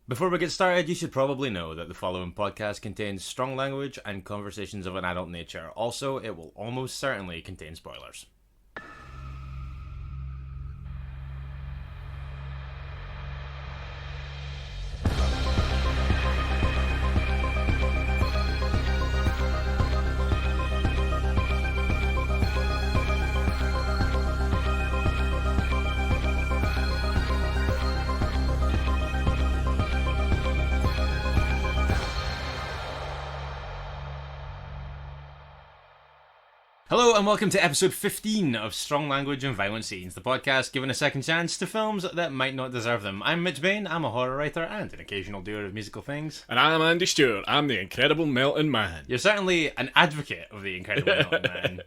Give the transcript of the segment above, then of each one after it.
Before we get started, you should probably know that the following podcast contains strong language and conversations of an adult nature. Also, it will almost certainly contain spoilers. Hello and welcome to episode 15 of Strong Language and Violent Scenes, the podcast giving a second chance to films that might not deserve them. I'm Mitch Bain, I'm a horror writer and an occasional doer of musical things. And I'm Andy Stewart, I'm the Incredible Melting Man. You're certainly an advocate of the Incredible Melting Man,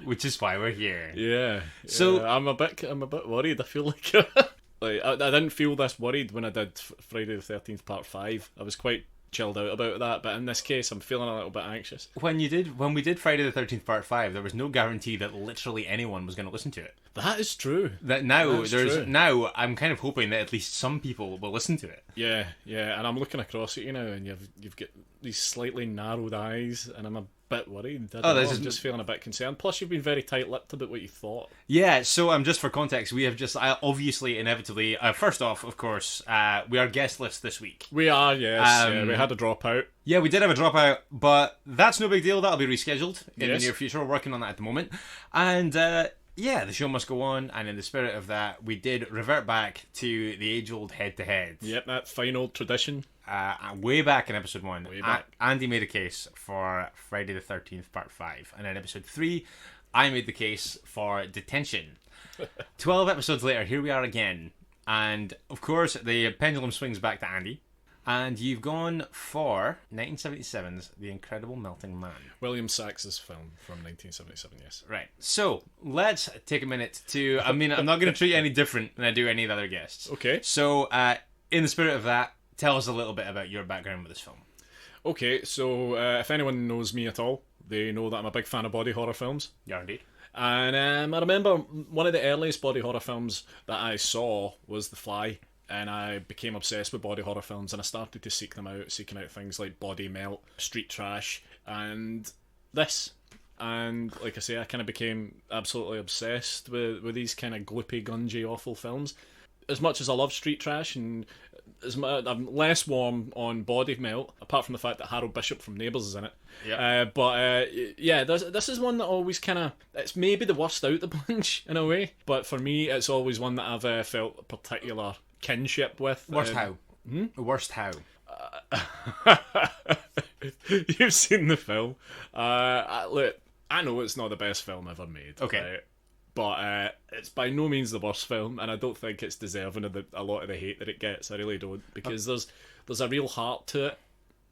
which is why we're here. Yeah. So I'm a bit worried. I feel like I didn't feel this worried when I did Friday the 13th Part 5. I was quite chilled out about that, but in this case I'm feeling a little bit anxious. When we did Friday the 13th Part 5, there was no guarantee that literally anyone was going to listen to it. That is true. Now I'm kind of hoping that at least some people will listen to it. Yeah, and I'm looking across at you now, and you've got these slightly narrowed eyes, and I'm a bit worried. I'm just feeling a bit concerned. Plus, you've been very tight-lipped about what you thought. Yeah, so just for context, we have just obviously, inevitably, first off, of course, we are guestless this week. We are, yes. We had a dropout. Yeah, we did have a dropout, but that's no big deal. That'll be rescheduled in the near future. We're working on that at the moment. And yeah, the show must go on, and in the spirit of that, we did revert back to the age-old head-to-head. Yep, that fine old tradition. Way back in episode 1, Way back. Andy made a case for Friday the 13th Part 5, and in episode 3, I made the case for Detention. 12 episodes later, here we are again, and of course, the pendulum swings back to Andy. And you've gone for 1977's The Incredible Melting Man. William Sachs's film from 1977, yes. Right. So, let's take a minute to... I'm not going to treat you any different than I do any of the other guests. Okay. So, in the spirit of that, tell us a little bit about your background with this film. Okay, so if anyone knows me at all, they know that I'm a big fan of body horror films. Yeah, indeed. And I remember one of the earliest body horror films that I saw was The Fly. And I became obsessed with body horror films, and I started to seeking out things like Body Melt, Street Trash, and this. And like I say, I kind of became absolutely obsessed with these kind of gloopy, gungy, awful films. As much as I love Street Trash, and I'm less warm on Body Melt, apart from the fact that Harold Bishop from Neighbours is in it. Yeah. This is one that always kind of... It's maybe the worst out the bunch, in a way. But for me, it's always one that I've felt a particular kinship with. Worst how? Worst how? You've seen the film. Look, I know it's not the best film ever made. Okay. But it's by no means the worst film, and I don't think it's deserving of a lot of the hate that it gets. I really don't, because there's a real heart to it.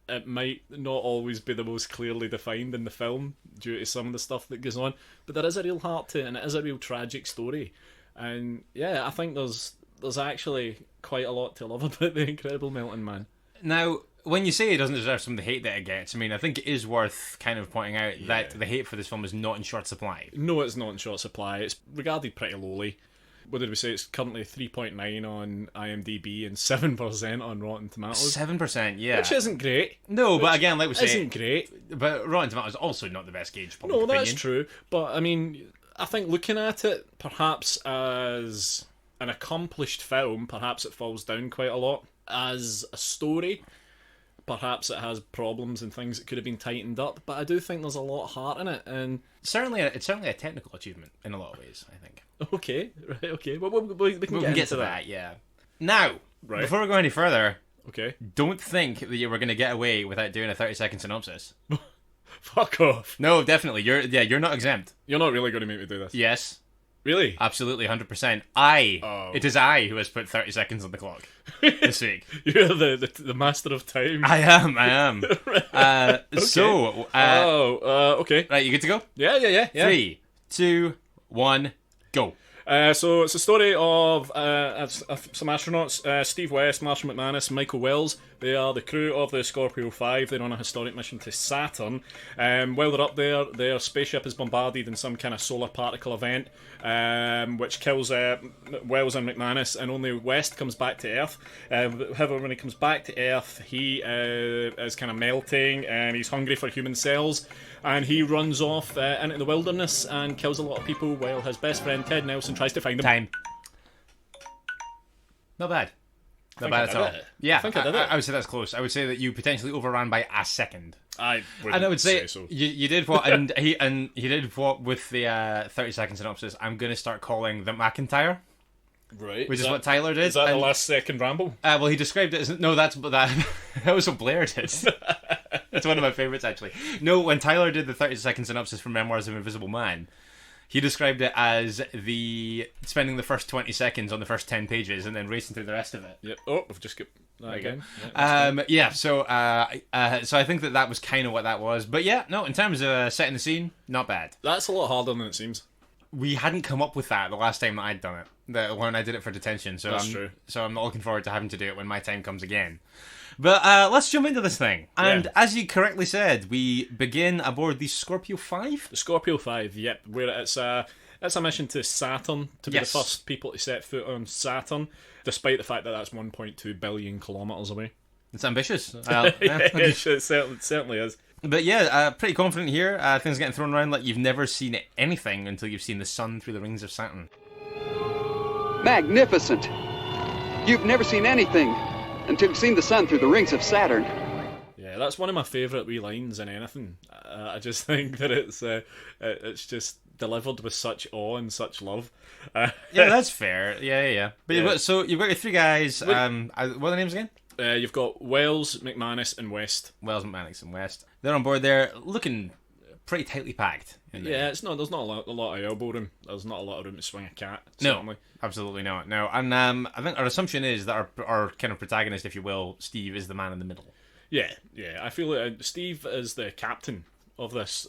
It might not always be the most clearly defined in the film due to some of the stuff that goes on, but there is a real heart to it, and it is a real tragic story. And yeah, I think there's actually quite a lot to love about The Incredible Melting Man. Now, when you say it doesn't deserve some of the hate that it gets, I mean, I think it is worth kind of pointing out that the hate for this film is not in short supply. No, it's not in short supply. It's regarded pretty lowly. What did we say? It's currently 3.9 on IMDb and 7% on Rotten Tomatoes. 7%, yeah. Which isn't great. No, but again, like we say... Isn't great. But Rotten Tomatoes is also not the best gauge public opinion. No, that's true. But, I mean, I think looking at it, perhaps as an accomplished film, perhaps it falls down quite a lot. As a story, perhaps it has problems and things that could have been tightened up, but I do think there's a lot of heart in it, and it's certainly a technical achievement in a lot of ways, I think. Okay. Well, we can get into that. Yeah. Now, before we go any further, okay, don't think that you were going to get away without doing a 30-second synopsis. Fuck off. No, definitely. You're not exempt. You're not really going to make me do this. Yes. Really? Absolutely, 100%. It is I who has put 30 seconds on the clock this week. You're the master of time. I am. Okay. So, okay. Right, you good to go? Yeah. 3, 2, 1, go. So it's a story of some astronauts, Steve West, Marshall McManus, Michael Wells. They are the crew of the Scorpio 5. They're on a historic mission to Saturn. While they're up there, their spaceship is bombarded in some kind of solar particle event, which kills Wells and McManus, and only West comes back to Earth. However, when he comes back to Earth, he is kind of melting, and he's hungry for human cells, and he runs off into the wilderness and kills a lot of people while his best friend Ted Nelson tries to find him. Time. Not bad. Not bad at all. Yeah, I would say that's close. I would say that you potentially overran by a second. I would say so. You did what, and he did what with the 30-second synopsis. I'm going to start calling the McIntyre. Right, which is what Tyler did. Is that the last second ramble? Well, he described it as that was what Blair did. That's one of my favourites, actually. No, when Tyler did the 30-second synopsis for Memoirs of Invisible Man, he described it as spending the first 20 seconds on the first 10 pages and then racing through the rest of it. Yep. Oh, we've just got that again. So I think that was kind of what that was. But yeah, no, in terms of setting the scene, not bad. That's a lot harder than it seems. We hadn't come up with that the last time that I'd done it. When I did it for Detention. So That's true. So I'm not looking forward to having to do it when my time comes again. But let's jump into this thing. And as you correctly said, we begin aboard the Scorpio 5? The Scorpio 5, yep. Where it's a mission to Saturn, to be the first people to set foot on Saturn, despite the fact that that's 1.2 billion kilometres away. It's ambitious. It certainly is. But yeah, pretty confident here. Things getting thrown around like you've never seen anything until you've seen the sun through the rings of Saturn. Magnificent! You've never seen anything until you've seen the sun through the rings of Saturn. Yeah, that's one of my favourite wee lines in anything. I just think that it's just delivered with such awe and such love. Yeah, that's fair. Yeah. But so you've got your three guys. What are the names again? You've got Wells, McManus, and West. Wells, McManus, and West. They're on board there, looking pretty tightly packed. Yeah, there's not a lot of elbow room. There's not a lot of room to swing a cat. Certainly. No, absolutely not. No, and I think our assumption is that our kind of protagonist, if you will, Steve, is the man in the middle. Yeah. I feel like Steve is the captain of this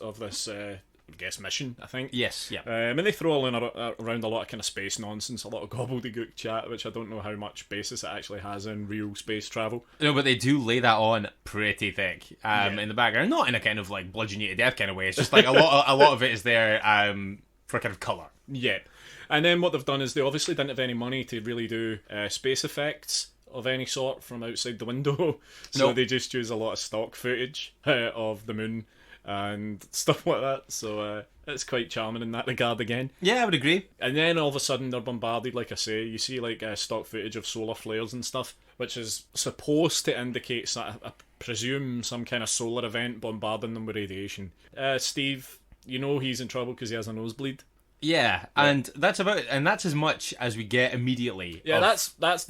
I guess mission, I think. Yes, yeah. And they throw around a lot of kind of space nonsense, a lot of gobbledygook chat, which I don't know how much basis it actually has in real space travel. No, but they do lay that on pretty thick in the background, not in a kind of like bludgeon you to death kind of way. It's just like a lot of it is there for kind of colour. Yeah, and then what they've done is they obviously didn't have any money to really do space effects of any sort from outside the window, so they just use a lot of stock footage of the moon and stuff like that, so it's quite charming in that regard again. Yeah, I would agree. And then all of a sudden they're bombarded, like I say, you see like stock footage of solar flares and stuff, which is supposed to indicate, I presume, some kind of solar event bombarding them with radiation. Steve, he's in trouble because he has a nosebleed. Yeah, and that's as much as we get immediately. Yeah, that's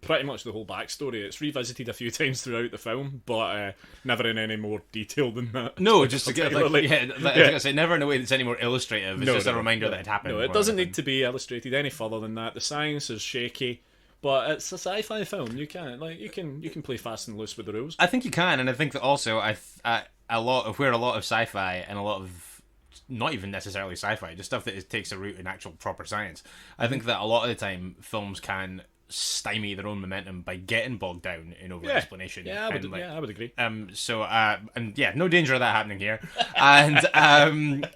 pretty much the whole backstory. It's revisited a few times throughout the film, but never in any more detail than that. No, just to get I say, never in a way that's any more illustrative. It's just a reminder that it happened. No, it doesn't need to be illustrated any further than that. The science is shaky, but it's a sci-fi film. You can play fast and loose with the rules. I think you can, and I think that also a lot of sci-fi and a lot of not even necessarily sci-fi, just stuff that takes a root in actual proper science. I think that a lot of the time films can stymie their own momentum by getting bogged down in over explanation. Yeah, I would agree. No danger of that happening here. And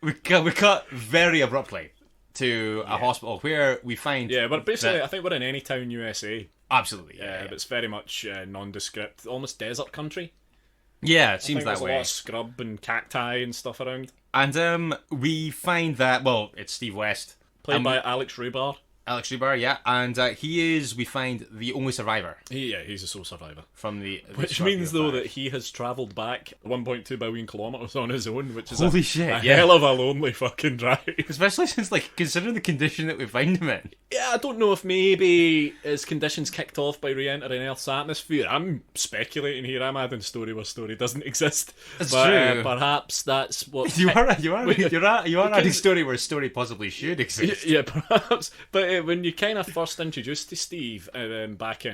we cut very abruptly to a hospital where we find. Yeah, but basically, I think we're in Anytown, USA. Absolutely. Yeah, but it's very much nondescript, almost desert country. Yeah, it seems that there's way. A lot of scrub and cacti and stuff around. And we find that it's Steve West, played by Alex Rebar. Alex Rebar, yeah, and he is, we find, the only survivor. He's a sole survivor. From the which means, though, that he has travelled back 1.2 billion kilometres on his own, which is holy shit, hell of a lonely fucking drive. Especially since, considering the condition that we find him in. Yeah, I don't know if maybe his conditions kicked off by re-entering Earth's atmosphere. I'm speculating here. I'm adding story where story doesn't exist. That's true. Perhaps that's what... You are adding story where story possibly should exist. Yeah, perhaps. But when you kind of first introduced to Steve back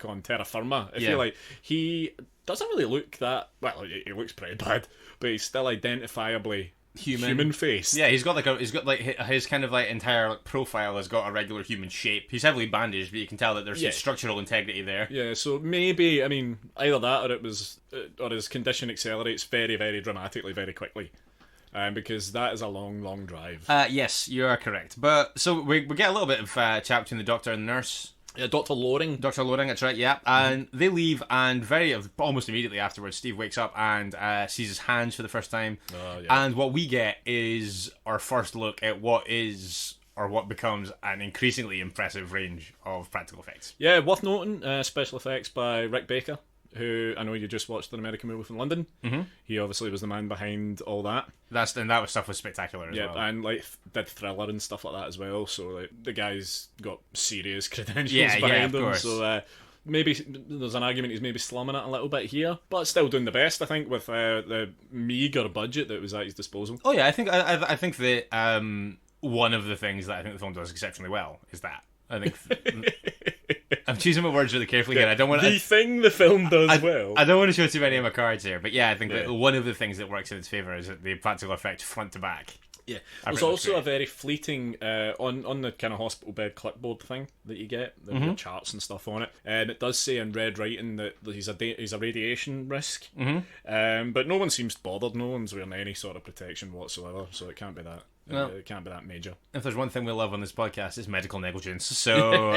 on Terra Firma, I feel like he doesn't really look that... Well, he looks pretty bad, but he's still identifiably human face. Yeah, he's got like his kind of like entire like, profile has got a regular human shape. He's heavily bandaged, but you can tell that there's some structural integrity there. Yeah, so maybe, I mean, either that or his condition accelerates very, very dramatically, very quickly. Because that is a long, long drive. Yes, you are correct. But so we get a little bit of chat between the doctor and the nurse. Dr. Loring. Dr. Loring, that's right, yeah. And they leave, and almost immediately afterwards, Steve wakes up and sees his hands for the first time. And what we get is our first look at what becomes an increasingly impressive range of practical effects. Yeah, worth noting, special effects by Rick Baker, who I know you just watched an American Werewolf in London. Mm-hmm. He obviously was the man behind all that. That stuff was spectacular as well. Yeah, and like did Thriller and stuff like that as well. So like the guy's got serious credentials behind him. Course. So maybe there's an argument he's maybe slumming it a little bit here, but still doing the best, I think, with the meager budget that was at his disposal. Oh yeah, I think that one of the things that I think the film does exceptionally well is that. I think I'm choosing my words really carefully here. I don't want the thing the film does well. I don't want to show too many of my cards here, but yeah, I think that one of the things that works in its favour is that the practical effect front to back. Yeah, there's also a very fleeting on the kind of hospital bed clipboard thing that you get. There are charts and stuff on it, and it does say in red writing that he's a radiation risk. But no one seems bothered. No one's wearing any sort of protection whatsoever, so it can't be that. Well, it can't be that major. If there's one thing we love on this podcast, it's medical negligence. So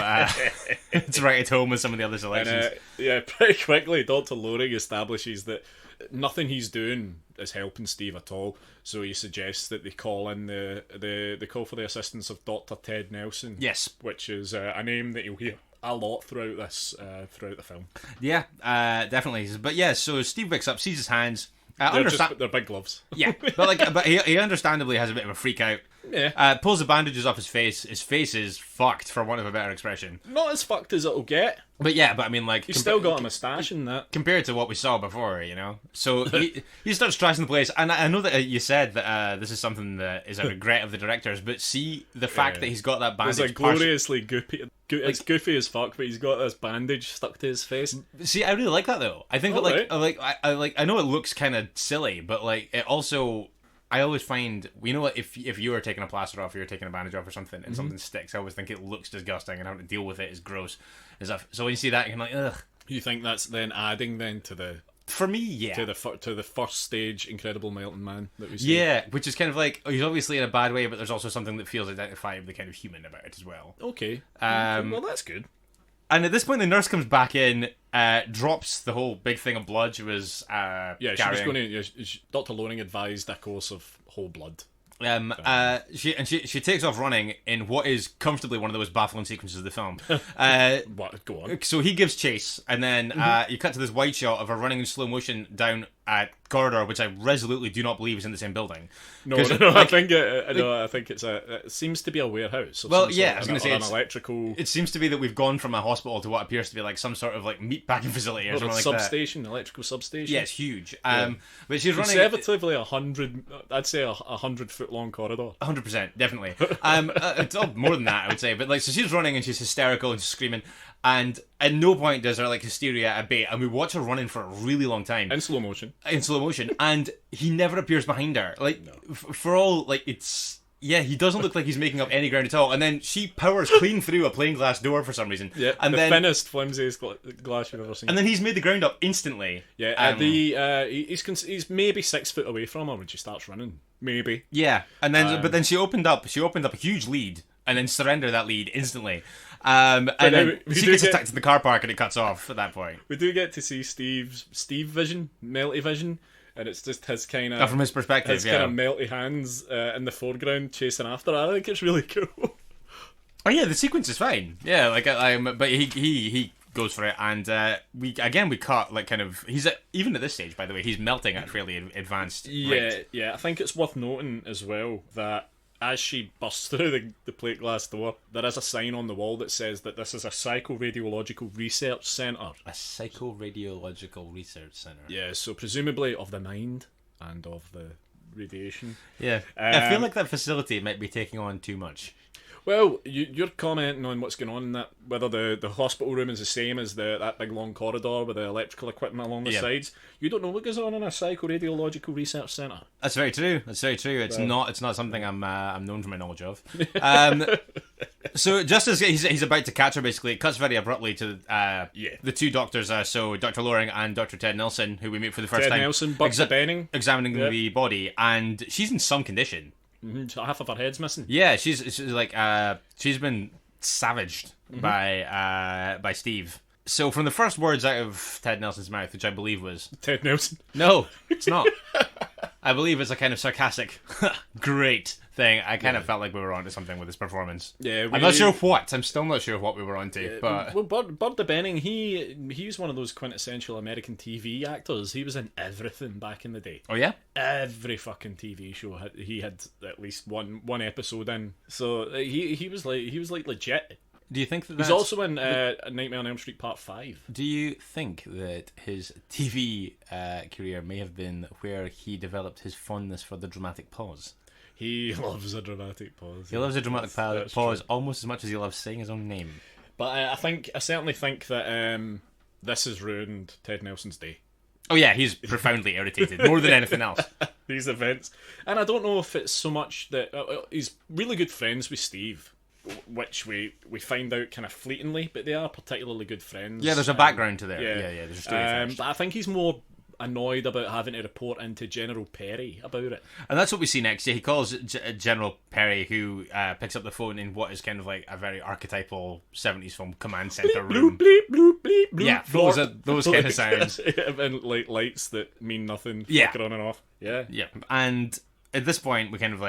it's right at home with some of the other selections. And, pretty quickly, Dr. Loring establishes that nothing he's doing is helping Steve at all. So he suggests that they call in the call for the assistance of Dr. Ted Nelson. Yes, which is a name that you'll hear a lot throughout the film. Yeah, definitely. But yeah, so Steve wakes up, sees his hands. They're big gloves. Yeah, but he understandably has a bit of a freak out. Yeah. Pulls the bandages off his face. His face is fucked, for want of a better expression. Not as fucked as it'll get. But I mean, like... He's still got a moustache in that. Compared to what we saw before, you know? So he starts trashing the place. And I know that you said that this is something that is a regret of the directors, but see the fact that he's got that bandage... It's like gloriously goofy. It's goofy as fuck, but he's got this bandage stuck to his face. See, I really like that, though. I think that, I know it looks kind of silly, but, like, it also... I always find, you know what, if you were taking a plaster off or you're taking a bandage off or something and something sticks, I always think it looks disgusting and having to deal with it is gross. So when you see that, you're like, ugh. You think that's then adding then to the... For me, yeah. To the first stage Incredible Melting Man that we see. Yeah, which is kind of like, he's obviously in a bad way, but there's also something that feels identifiably kind of human about it as well. Okay. Well, that's good. And at this point, the nurse comes back in, drops the whole big thing of blood she was carrying. She was going to... Dr. Loring advised a course of whole blood. She takes off running in what is comfortably one of the most baffling sequences of the film. What? Go on. So he gives chase, and then you cut to this wide shot of her running in slow motion down a corridor, which I resolutely do not believe is in the same building. No, I think it seems to be a warehouse. Well, yeah, I was going to say an electrical. It seems to be that we've gone from a hospital to what appears to be like some sort of like meat packing facility or something like that. Substation, electrical substation. Yeah, it's huge. But she's running conservatively 100. I'd say 100-foot long corridor. 100%, definitely. It's more than that, I would say. But like, so she's running and she's hysterical and she's screaming. And at no point does her like hysteria abate, and we watch her running for a really long time in slow motion. And he never appears behind her. Like for all like it's he doesn't look like he's making up any ground at all. And then she powers clean through a plain glass door for some reason. Yeah, and the thinnest, flimsiest glass you've ever seen. And then he's made the ground up instantly. Yeah, he's maybe 6 foot away from her when she starts running. Maybe. Yeah, and then but then she opened up a huge lead and then surrendered that lead instantly. And then she gets attacked in the car park and it cuts off at that point. We do get to see Steve vision, melty vision, and it's just his kind of... from his perspective, his kind of melty hands in the foreground chasing after her. I think it's really cool. Oh yeah, the sequence is fine. Yeah, like but he goes for it, and we cut like kind of... He's even at this stage, by the way, he's melting at a fairly advanced rate. Yeah, I think it's worth noting as well that as she busts through the plate glass door, there is a sign on the wall that says that this is a psychoradiological research centre. A psychoradiological research centre. Yeah, so presumably of the mind and of the radiation. Yeah. I feel like that facility might be taking on too much. Well, you're commenting on what's going on in that, whether the hospital room is the same as that big long corridor with the electrical equipment along the sides. You don't know what goes on in a psychoradiological research centre. That's very true. It's not something I'm known for my knowledge of. So just as he's about to catch her, basically, it cuts very abruptly to the two doctors, so Dr. Loring and Dr. Ted Nelson, who we meet for the first time. Ted Nelson, Burr DeBenning. Examining the body, and she's in some condition. Mm-hmm. Half of her head's missing. Yeah, she's like she's been savaged by Steve. So from the first words out of Ted Nelson's mouth, which I believe was Ted Nelson. No, it's not. I believe it's a kind of sarcastic, great thing. I kind of felt like we were onto something with this performance. Yeah, I'm not sure what. I'm still not sure what we were onto. But Burr DeBenning, he's one of those quintessential American TV actors. He was in everything back in the day. Oh yeah, every fucking TV show he had at least one episode in. So he was like legit. Do you think that he's also in Nightmare on Elm Street Part 5? Do you think that his TV career may have been where he developed his fondness for the dramatic pause? He loves a dramatic pause. He loves a dramatic pause almost as much as he loves saying his own name. But I certainly think that this has ruined Ted Nelson's day. Oh yeah, he's profoundly irritated, more than anything else. These events. And I don't know if it's so much that... he's really good friends with Steve, which we find out kind of fleetingly, but they are particularly good friends. Yeah, there's a background to there. Yeah, there's a story first. But I think he's more annoyed about having to report into General Perry about it. And that's what we see next. Yeah, he calls General Perry, who picks up the phone in what is kind of like a very archetypal 70s film command center room. Bleep, bloop, bleep, bloop, yeah, those kind of sounds. And like lights that mean nothing, flicker on and off. Yeah. And at this point, we kind of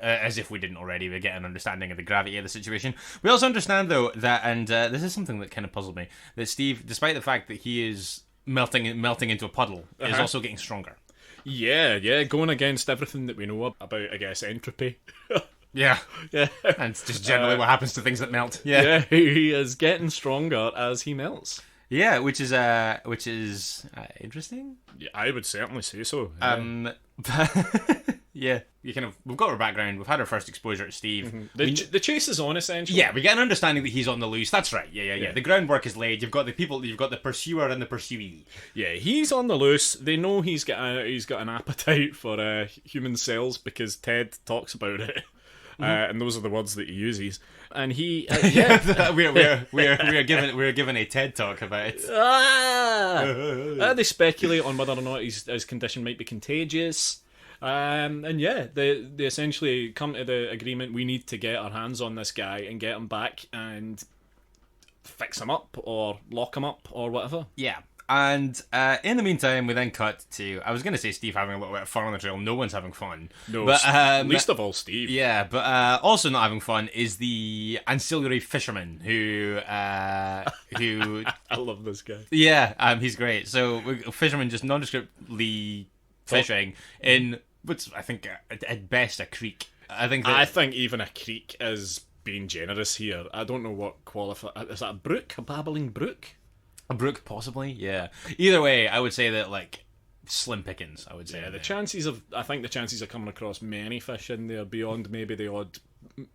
as if we didn't already, we get an understanding of the gravity of the situation. We also understand, though, that, and this is something that kind of puzzled me, that Steve, despite the fact that he is melting into a puddle, is also getting stronger. Yeah, going against everything that we know about, I guess, entropy. Yeah. And just generally what happens to things that melt. Yeah, he is getting stronger as he melts. Yeah, which is interesting. Yeah, I would certainly say so. Yeah, we've got our background. We've had our first exposure to Steve. Mm-hmm. The chase is on, essentially. Yeah, we get an understanding that he's on the loose. That's right. Yeah. The groundwork is laid. You've got the pursuer and the pursuee. Yeah, he's on the loose. They know he's got an appetite for human cells because Ted talks about it. And those are the words that he uses. And he, we're given a TED talk about it. They speculate on whether or not his condition might be contagious. And yeah, they essentially come to the agreement: we need to get our hands on this guy and get him back and fix him up or lock him up or whatever. Yeah. And in the meantime, we then cut to, I was going to say Steve having a little bit of fun on the trail. No one's having fun. No, but, least of all Steve. Yeah, but also not having fun is the ancillary fisherman who... I love this guy. Yeah, he's great. So, fisherman just nondescriptly fishing in what's, I think, at best a creek. I think even a creek is being generous here. I don't know what is that a brook? A babbling brook? A brook, possibly, yeah. Either way, I would say that, like, slim pickings, I would say. Yeah, the chances of coming across many fish in there beyond maybe the odd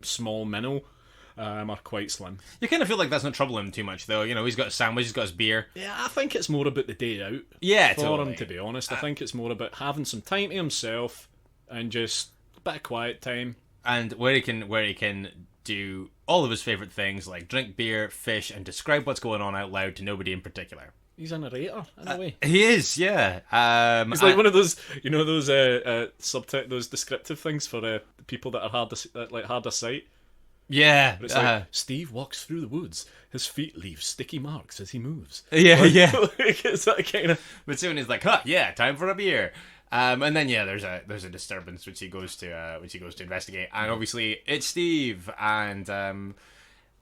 small minnow are quite slim. You kind of feel like that's not troubling him too much, though. You know, he's got a sandwich, he's got his beer. Yeah, I think it's more about the day out. Yeah, for him, to be honest. I think it's more about having some time to himself and just a bit of quiet time. And where he can do all of his favourite things, like drink beer, fish, and describe what's going on out loud to nobody in particular. He's a narrator, in a way. He is, yeah. He's like one of those, those descriptive things for people that are hard of sight. Yeah. It's like, Steve walks through the woods. His feet leave sticky marks as he moves. Yeah. It's that kind of... But soon he's like, time for a beer. And then there's a disturbance which he goes to investigate, and obviously it's Steve, and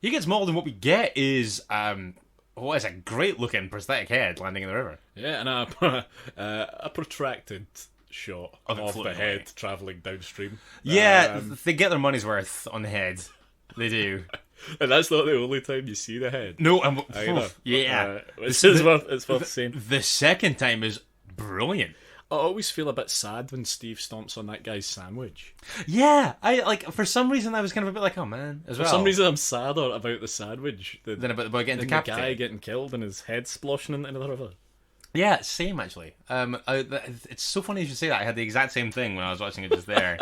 he gets mauled, and what we get is what is a great looking prosthetic head landing in the river. Yeah, and a protracted shot of the head travelling downstream. Yeah, they get their money's worth on the head. They do. And that's not the only time you see the head. No, either. Yeah. It's worth saying. The second time is brilliant. I always feel a bit sad when Steve stomps on that guy's sandwich. Yeah, I like for some reason I was kind of a bit like, oh man, as well. For some reason I'm sadder about the sandwich than about the boy getting the decapitated. guy getting killed and his head sploshing into the river. Yeah, same actually. It's so funny you should say that. I had the exact same thing when I was watching it just there.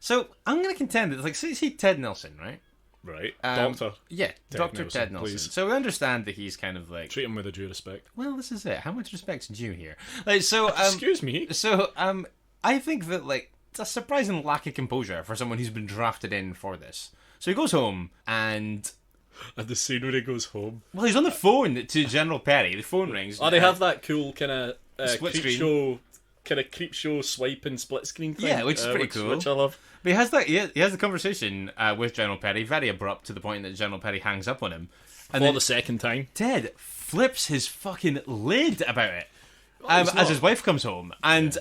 So I'm going to contend that, like, see Ted Nelson, right? Right. Doctor. Yeah, Dr. Ted Nelson. Please. So we understand that he's kind of like... Treat him with a due respect. Well, this is it. How much respect's due here? Like, so... Excuse me? So, I think that, like, it's a surprising lack of composure for someone who's been drafted in for this. So he goes home and... And the scene where he goes home. Well, he's on the phone to General Perry. The phone rings. Oh, they have that cool kind of split creep screen. show... Kind of creep show swiping split screen thing. Yeah, which is pretty cool. Which I love. But he has that. He has the conversation with General Perry, very abrupt to the point that General Perry hangs up on him. And for the second time, Ted flips his fucking lid about it as his wife comes home. And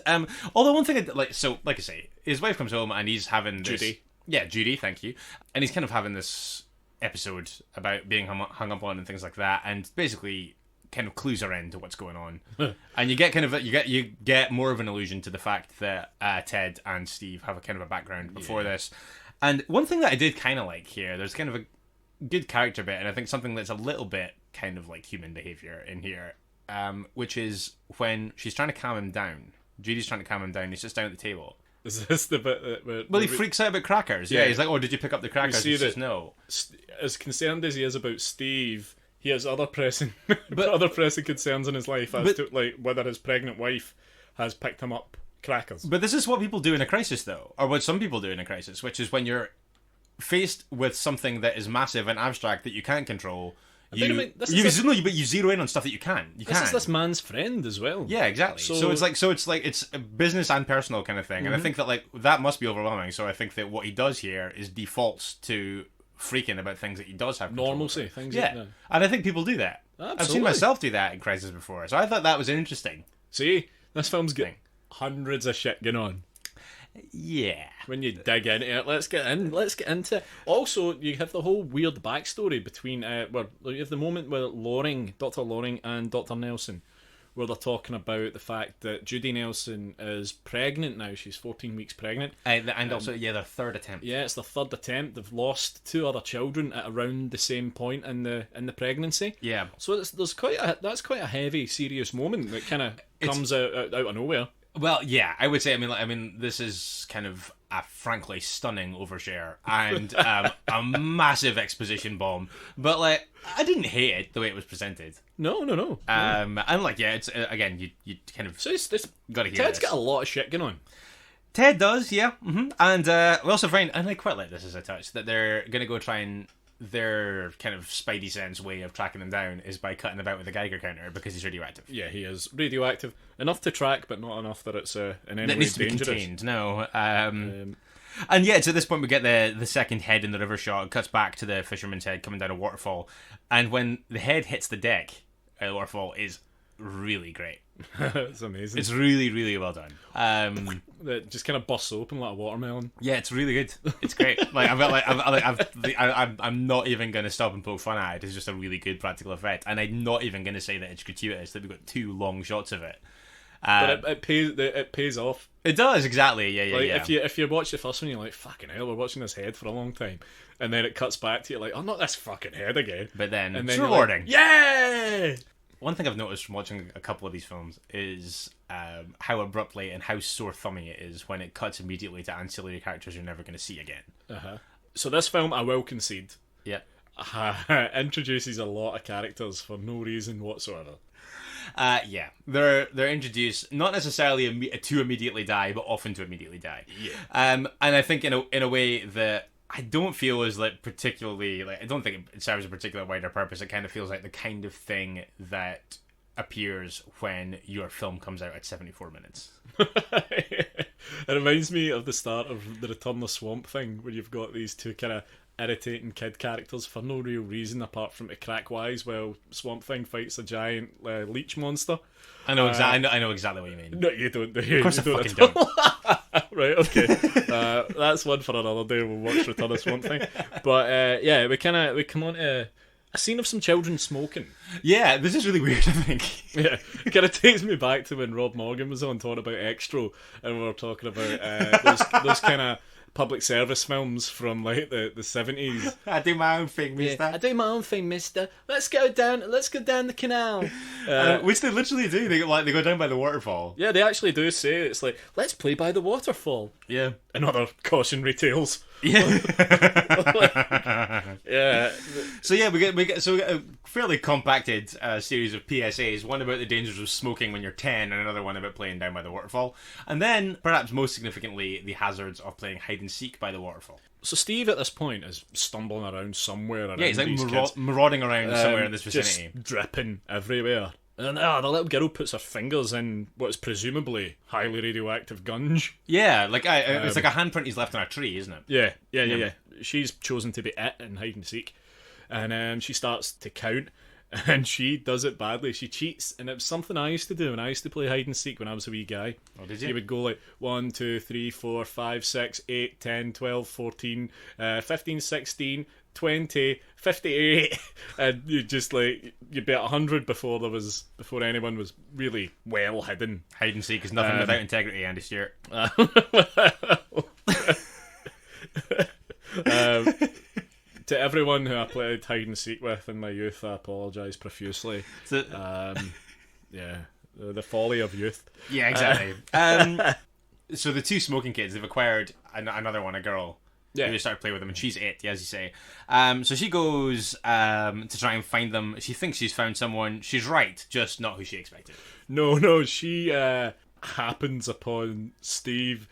although one thing, like I say, his wife comes home and he's having this, Judy. Yeah, Judy. Thank you. And he's kind of having this episode about being hung up on and things like that, and basically kind of clues her in to what's going on. And you get more of an allusion to the fact that Ted and Steve have a kind of a background before this. And one thing that I did kind of like here, there's kind of a good character bit, and I think something that's a little bit kind of like human behavior in here, which is when she's trying to calm him down. Judy's trying to calm him down. He sits down at the table. Is this the bit that... Well, he freaks out about crackers. Yeah, he's like, oh, did you pick up the crackers? He says no. As concerned as he is about Steve... He has other pressing concerns in his life as to like whether his pregnant wife has picked him up crackers. But this is what people do in a crisis, though, or what some people do in a crisis, which is when you're faced with something that is massive and abstract that you can't control. You zero in on stuff that you can. This is this man's friend as well. Yeah, exactly. So it's a business and personal kind of thing, and I think that like that must be overwhelming. So I think that what he does here is defaults to freaking about things that he does have control normalcy over. things. Yeah, and I think people do that. Absolutely. I've seen myself do that in crisis before, so I thought that was interesting. See, this film's getting hundreds of shit going on. Yeah. When you dig into it, let's get into it. Also, you have the whole weird backstory between where you have the moment where Dr. Loring and Dr. Nelson, where they're talking about the fact that Judy Nelson is pregnant now. She's 14 weeks pregnant. And also, their third attempt. Yeah, it's their third attempt. They've lost 2 other children at around the same point in the pregnancy. Yeah. So that's quite a heavy, serious moment that kind of comes out of nowhere. Well, yeah, I would say. I mean, this is kind of a frankly stunning overshare and a massive exposition bomb. But like, I didn't hate it the way it was presented. No. And like, yeah, it's again, you kind of got to hear. Ted's got a lot of shit going on. Ted does, yeah, and we also find, and I quite like this as a touch, that they're gonna go try and their kind of spidey sense way of tracking him down is by cutting about with a Geiger counter because he's radioactive. Yeah, he is radioactive enough to track, but not enough that it's in any way needs to dangerous. Be contained. No. And yeah, so at this point we get the second head in the river shot. It cuts back to the fisherman's head coming down a waterfall, and when the head hits the deck, the waterfall is really great. It's amazing. It's really, really well done. It just kind of busts open like a watermelon. Yeah, it's really good. It's great. Like I'm not even going to stop and poke fun at it. It's just a really good practical effect, and I'm not even going to say that it's gratuitous that we've got 2 long shots of it. But it pays off. It does, exactly. Yeah. If you watch the first one, you're like, fucking hell, we're watching this head for a long time, and then it cuts back to you like, oh, not this fucking head again. But then and it's rewarding. Like, yay! One thing I've noticed from watching a couple of these films is how abruptly and how sore thumbing it is when it cuts immediately to ancillary characters you're never going to see again. So this film, I will concede, introduces a lot of characters for no reason whatsoever. Yeah, they're introduced not necessarily to immediately die, but often to immediately die. Yeah. And I think in a way that I don't feel is like particularly like I don't think it serves a particular wider purpose. It kind of feels like the kind of thing that appears when your film comes out at 74 minutes. It reminds me of the start of the Return of Swamp Thing, where you've got these 2 kind of irritating kid characters for no real reason apart from to crack wise while Swamp Thing fights a giant leech monster. I know exactly what you mean. No, you don't. Of course I fucking don't. Right, okay. That's one for another day. We'll watch Return of Swamp Thing. But yeah, we come on to a scene of some children smoking. Yeah, this is really weird, I think. Yeah, it kind of takes me back to when Rob Morgan was on talking about Extro, and we were talking about those kind of public service films from like the 70s. I do my own thing, mister. I do my own thing, mister. Let's go down the canal. Which they literally do. They go down by the waterfall. Yeah, they actually do say it's like, let's play by the waterfall. Yeah. And other cautionary tales. Yeah. Yeah. So yeah, we get a fairly compacted series of PSAs. One about the dangers of smoking when you're 10, and another one about playing down by the waterfall. And then, perhaps most significantly, the hazards of playing hide and seek by the waterfall. So Steve at this point is stumbling around somewhere. Yeah, he's like marauding around somewhere in this vicinity, just dripping everywhere. And the little girl puts her fingers in what is presumably highly radioactive gunge. Yeah, like it's like a handprint he's left on a tree, isn't it? Yeah. She's chosen to be it in hide and seek, and she starts to count, and she does it badly. She cheats, and it was something I used to do when I used to play hide and seek when I was a wee guy. Oh, did you? You would go like 1, 2, 3, 4, 5, 6, 8, 10, 12, 14, 15, 16, 20, 58, and you just like you'd be at 100 before anyone was really well hidden. Hide and seek is nothing without integrity, Andy Stewart. To everyone who I played hide and seek with in my youth, I apologise profusely. Yeah, the folly of youth. Yeah, exactly. So the two smoking kids, they've acquired another one, a girl. Yeah. They start playing with them, and she's it, as you say. So she goes to try and find them. She thinks she's found someone. She's right, just not who she expected. No, she happens upon Steve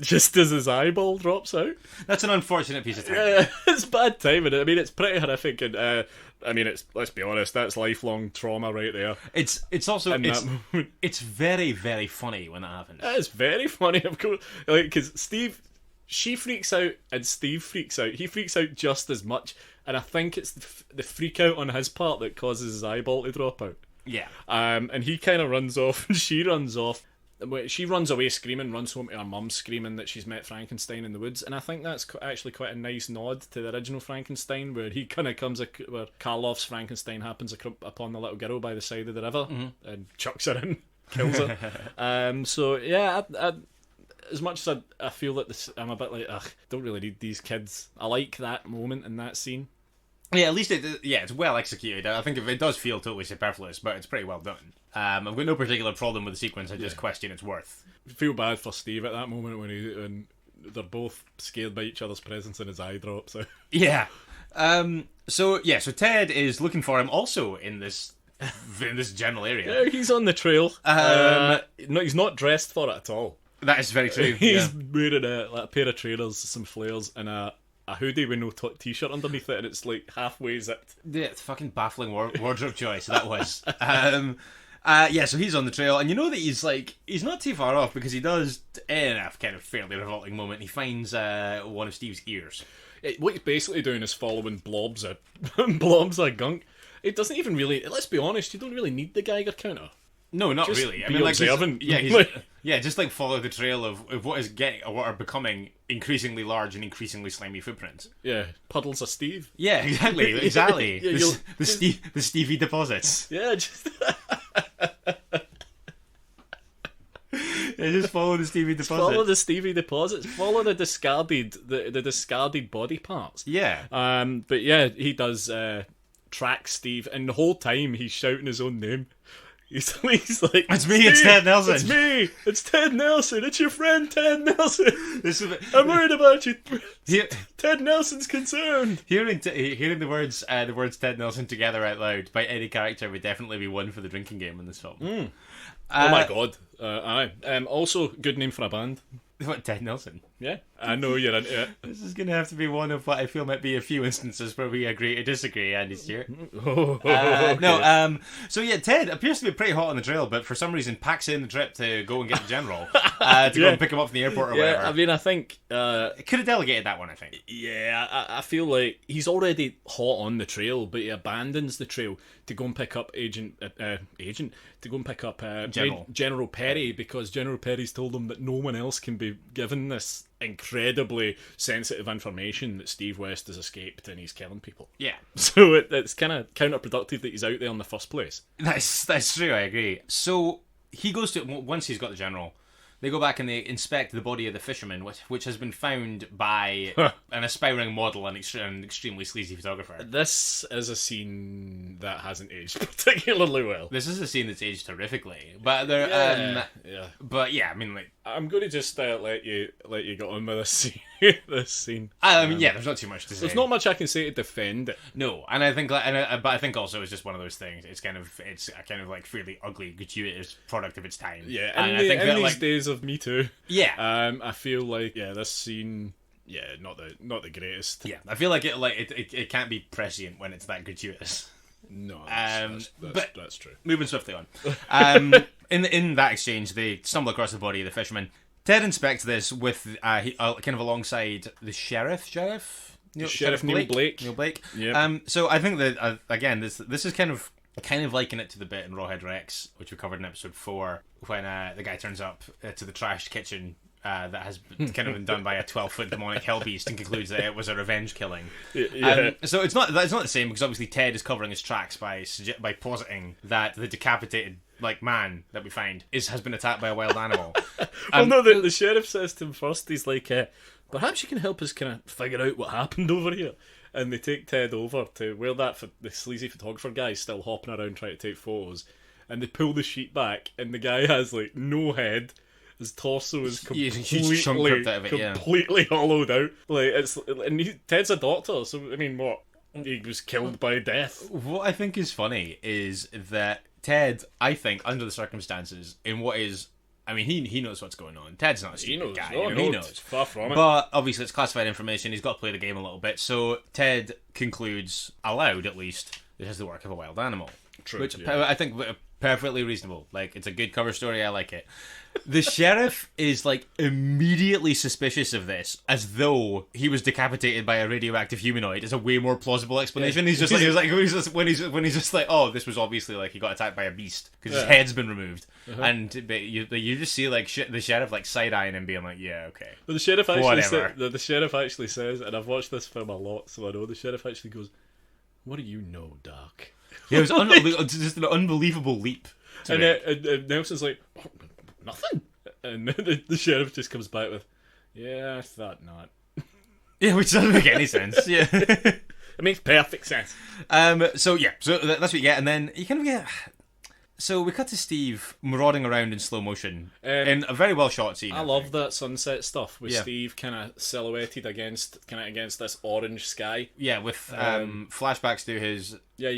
just as his eyeball drops out. That's an unfortunate piece of time. It's bad timing. I mean, it's pretty horrific, and let's be honest, that's lifelong trauma right there. It's also it's very, very funny when that happens. It's very funny, of course, like because Steve. She freaks out and Steve freaks out. He freaks out just as much, and I think it's the freak out on his part that causes his eyeball to drop out. Yeah. And he kind of runs off, and she runs off. She runs away screaming, runs home to her mum screaming that she's met Frankenstein in the woods, and I think that's actually quite a nice nod to the original Frankenstein, where he kind of where Karloff's Frankenstein happens upon the little girl by the side of the river and chucks her in, kills her. So yeah, as much as I feel that I'm a bit like, don't really need these kids. I like that moment in that scene. Yeah, at least it's well executed. I think it does feel totally superfluous, but it's pretty well done. I've got no particular problem with the sequence. I just question its worth. I feel bad for Steve at that moment when they're both scared by each other's presence and his eye drops out. Yeah. So Ted is looking for him also in this general area. Yeah, he's on the trail. No, he's not dressed for it at all. That is very true. He's wearing a pair of trainers, some flares, and a hoodie with no t-shirt underneath it, and it's like halfway zipped. Yeah, it's fucking baffling wardrobe choice, that was. So he's on the trail, and you know that he's not too far off, because he does, in a kind of fairly revolting moment, he finds one of Steve's ears. What he's basically doing is following blobs of gunk. It doesn't even really, let's be honest, you don't really need the Geiger counter. No, not just really. I be mean, observant. Just follow the trail of what is getting or what are becoming increasingly large and increasingly slimy footprints. Yeah, puddles of Steve. Yeah, exactly. The Stevie deposits. Yeah, just just follow the Stevie deposits. Follow the Stevie deposits. Follow the discarded body parts. Yeah. But yeah, he does track Steve, and the whole time he's shouting his own name. He's like, it's me, it's Ted Nelson. It's me, it's Ted Nelson. It's your friend Ted Nelson. I'm worried about you. Ted Nelson's concerned. Hearing the words Ted Nelson together out loud by any character would definitely be one for the drinking game in this film. Oh my god! Aye. Also, good name for a band. What, Ted Nelson? Yeah, I know you're into it. This is going to have to be one of what I feel might be a few instances where we agree to disagree, Andy Stewart. Okay. No, so yeah, Ted appears to be pretty hot on the trail, but for some reason packs in the trip to go and get the general, to go and pick him up from the airport or whatever. I mean, I think... could have delegated that one, I think. Yeah, I feel like he's already hot on the trail, but he abandons the trail to go and pick up General Perry, because General Perry's told him that no one else can be given this incredibly sensitive information that Steve West has escaped and he's killing people. Yeah. So it's kind of counterproductive that he's out there in the first place. That's true, I agree. So he goes to, once he's got the general, they go back and they inspect the body of the fisherman, which has been found by an aspiring model and an extremely sleazy photographer. This is a scene that hasn't aged particularly well. This is a scene that's aged horrifically, but there, but yeah, I mean, like, I'm going to just let you get on with this scene. This scene. I mean, yeah, there's not too much to say. There's not much I can say to defend it. No, and I think, but I think also it's just one of those things. It's a kind of like fairly ugly, gratuitous product of its time. Yeah, and I think in these days of Me Too. Yeah, I feel like this scene. Yeah, not the greatest. Yeah, I feel like it can't be prescient when it's that gratuitous. No, that's true. Moving swiftly on. In that exchange, they stumble across the body of the fisherman. Ted inspects this with kind of alongside the sheriff. Sheriff Neil Blake. Neil Blake. Yep. So I think that again, this is kind of liken it to the bit in Rawhead Rex, which we covered in episode 4, when the guy turns up to the trashed kitchen that has kind of been done by a 12-foot demonic hellbeast and concludes that it was a revenge killing. Yeah. So it's not the same, because obviously Ted is covering his tracks by positing that the decapitated man that we find has been attacked by a wild animal. Well, no, the sheriff says to him first, he's like, perhaps you can help us kind of figure out what happened over here. And they take Ted over to where the sleazy photographer guy is still hopping around trying to take photos, and they pull the sheet back, and the guy has no head. His torso is completely hollowed out. Ted's a doctor, so I mean, what? He was killed by death. What I think is funny is that Ted, I think, under the circumstances, in what is, I mean, he knows what's going on. Ted's not a stupid guy. He knows. Far from it. But obviously, it's classified information. He's got to play the game a little bit. So Ted concludes, aloud at least, this is the work of a wild animal. True. Which I think perfectly reasonable. It's a good cover story. I like it. The sheriff is immediately suspicious of this, as though he was decapitated by a radioactive humanoid. It's a way more plausible explanation. Yeah. He's just like, oh, this was obviously he got attacked by a beast because his head's been removed, and you just see the sheriff side eyeing him, being like, yeah, okay. But the sheriff actually says, and I've watched this film a lot, so I know the sheriff actually goes, "What do you know, Doc?" Yeah, it was just an unbelievable leap. And Nelson's like, nothing. And the sheriff just comes back with, yeah, I thought not. Yeah, which doesn't make any sense. Yeah. It makes perfect sense. So that's what you get. And then you kind of get... So we cut to Steve marauding around in slow motion in a very well shot scene. I love that sunset stuff with Steve kind of silhouetted against this orange sky. Yeah, with flashbacks to his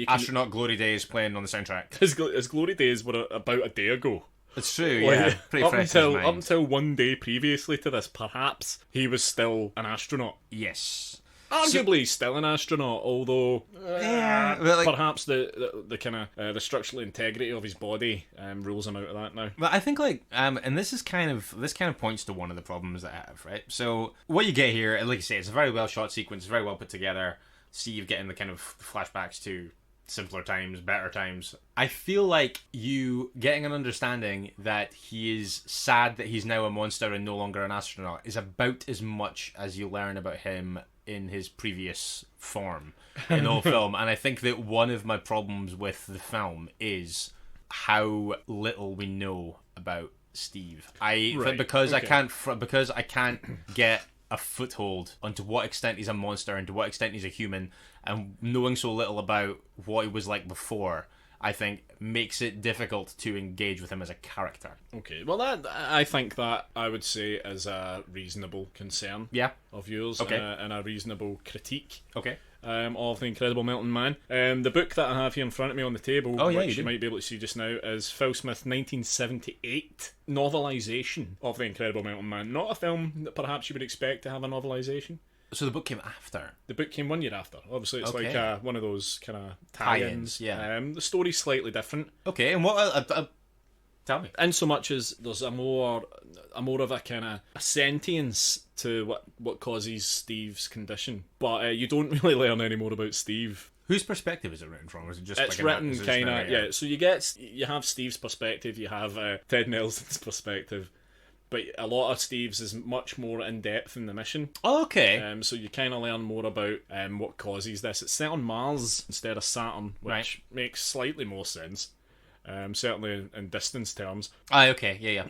astronaut glory days playing on the soundtrack. His glory days were about a day ago. It's true, yeah. Pretty fresh in his mind. Up until one day previously to this, perhaps he was still an astronaut. Yes. Arguably still an astronaut, although perhaps the kind of the structural integrity of his body rules him out of that now. But I think and this kind of points to one of the problems that I have, right? So what you get here, like you say, it's a very well shot sequence, very well put together. Steve getting the kind of flashbacks to simpler times, better times. I feel like you getting an understanding that he is sad that he's now a monster and no longer an astronaut is about as much as you learn about him in his previous form in the whole film. And I think that one of my problems with the film is how little we know about Steve. Because I can't get a foothold onto what extent he's a monster and to what extent he's a human, and knowing so little about what he was like before, I think makes it difficult to engage with him as a character. Okay, well, I think that I would say is a reasonable concern of yours, and a reasonable critique of The Incredible Melting Man. The book that I have here in front of me on the table, which you might be able to see just now, is Phil Smith's 1978 novelisation of The Incredible Melting Man. Not a film that perhaps you would expect to have a novelisation. So the book came after? The book came 1 year after. Obviously, it's like one of those kind of tie-ins. The story's slightly different. Okay, and what... tell me. In so much as there's a more of a kind of a sentience to what causes Steve's condition. But you don't really learn any more about Steve. Whose perspective is it written from? Or is it just it's written kind of... Yeah, so you have Steve's perspective, you have Ted Nelson's perspective. but a lot of Steve's is much more in depth in the mission. Oh, okay. So you kind of learn more about what causes this. It's set on Mars instead of Saturn, which makes slightly more sense. Certainly in distance terms. Okay, yeah.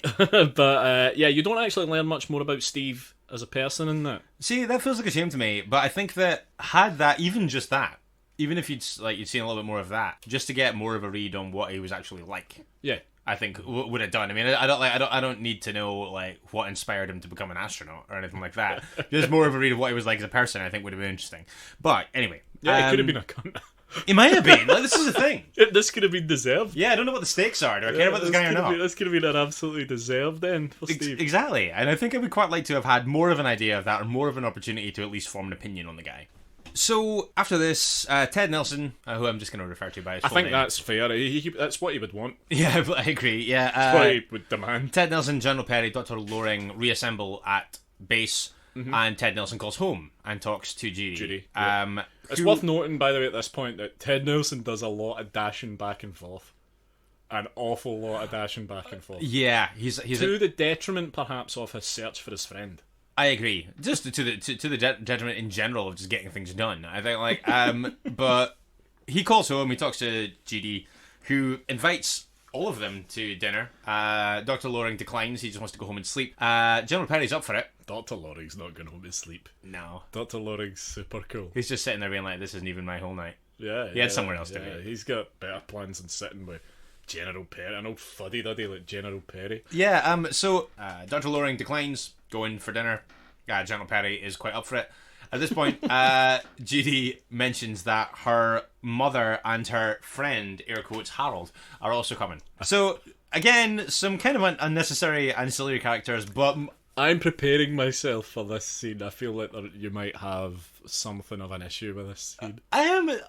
But you don't actually learn much more about Steve as a person in that. See, that feels like a shame to me, but I think that had that, even just that, even if you'd seen a little bit more of that, just to get more of a read on what he was actually like. Yeah. I think would have done. I mean, I don't need to know like what inspired him to become an astronaut or anything like that. Just more of a read of what he was like as a person, I think would have been interesting. But anyway, it could have been a cunt. It might have been. Like, this is the thing. This could have been deserved. Yeah, I don't know what the stakes are. Do I care about this guy or not? This could have been an absolutely deserved then for Steve. Exactly, and I think I would quite like to have had more of an idea of that, or more of an opportunity to at least form an opinion on the guy. So, after this, Ted Nelson, who I'm just going to refer to by his full name. That's fair. That's what he would want. Yeah, I agree. Yeah, that's what he would demand. Ted Nelson, General Perry, Dr. Loring reassemble at base, and Ted Nelson calls home and talks to Judy. Yeah. It's worth noting, by the way, at this point, that Ted Nelson does a lot of dashing back and forth. An awful lot of dashing back and forth. Yeah, he's to the detriment, perhaps, of his search for his friend. I agree. Just to the detriment in general of just getting things done. I think, but he calls home, he talks to Judy, who invites all of them to dinner. Dr. Loring declines, he just wants to go home and sleep. General Perry's up for it. Dr. Loring's not going home to sleep. No. Dr. Loring's super cool. He's just sitting there being like, this isn't even my whole night. Yeah. He had somewhere else to be. He's got better plans than sitting with General Perry, an old fuddy-duddy like General Perry. Yeah, so Dr. Loring declines going for dinner. General Perry is quite up for it. At this point, Judy mentions that her mother and her friend, air quotes, Harold, are also coming. So, again, some kind of unnecessary ancillary characters, but... I'm preparing myself for this scene. I feel like you might have something of an issue with this scene.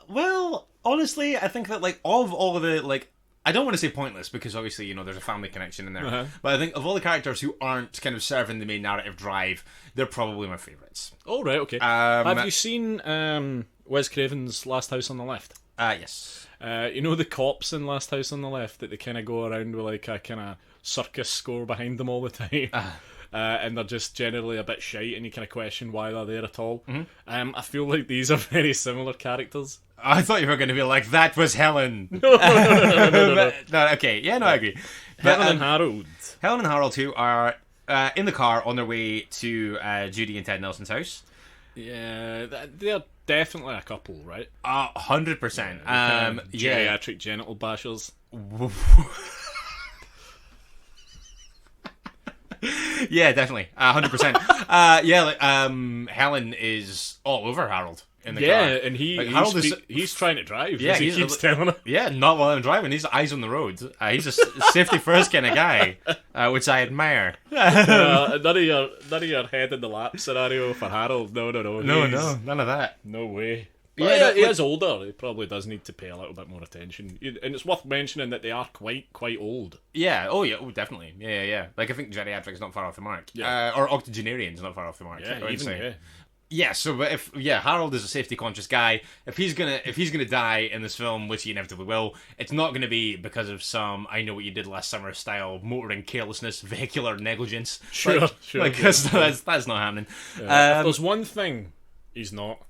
Well, honestly, I think that, like, of all of the, like... I don't want to say pointless, because obviously, there's a family connection in there. But I think of all the characters who aren't kind of serving the main narrative drive, they're probably my favourites. Oh, right, okay. Have you seen Wes Craven's Last House on the Left? Yes. The cops in Last House on the Left, that they kind of go around with like a kind of circus score behind them all the time? And they're just generally a bit shite, and you kind of question why they're there at all. I feel like these are very similar characters. I thought you were going to be like, that was Helen. No. No, okay, yeah, no, I agree. Helen and Harold. Helen and Harold, who are in the car on their way to Judy and Ted Nelson's house. Yeah, they're definitely a couple, right? 100%. Geriatric genital bashers. Yeah, definitely. 100%. Helen is all over Harold in the car. Yeah, and he's trying to drive. Yeah, he keeps telling her. Yeah, not while I'm driving. He's eyes on the road. He's a safety first kind of guy, which I admire. None of your head in the lap scenario for Harold. No, none of that. No way. But he is older. He probably does need to pay a little bit more attention. And it's worth mentioning that they are quite old. Yeah. Oh, yeah. Oh, definitely. Yeah. Like, I think geriatric's not far off the mark. Yeah. Or octogenarian's not far off the mark. Yeah, even. Yeah. So, but Harold is a safety conscious guy. If he's gonna die in this film, which he inevitably will, it's not gonna be because of some "I know what you did last summer" style motoring carelessness, vehicular negligence. Sure. That's not happening. If there's one thing he's not,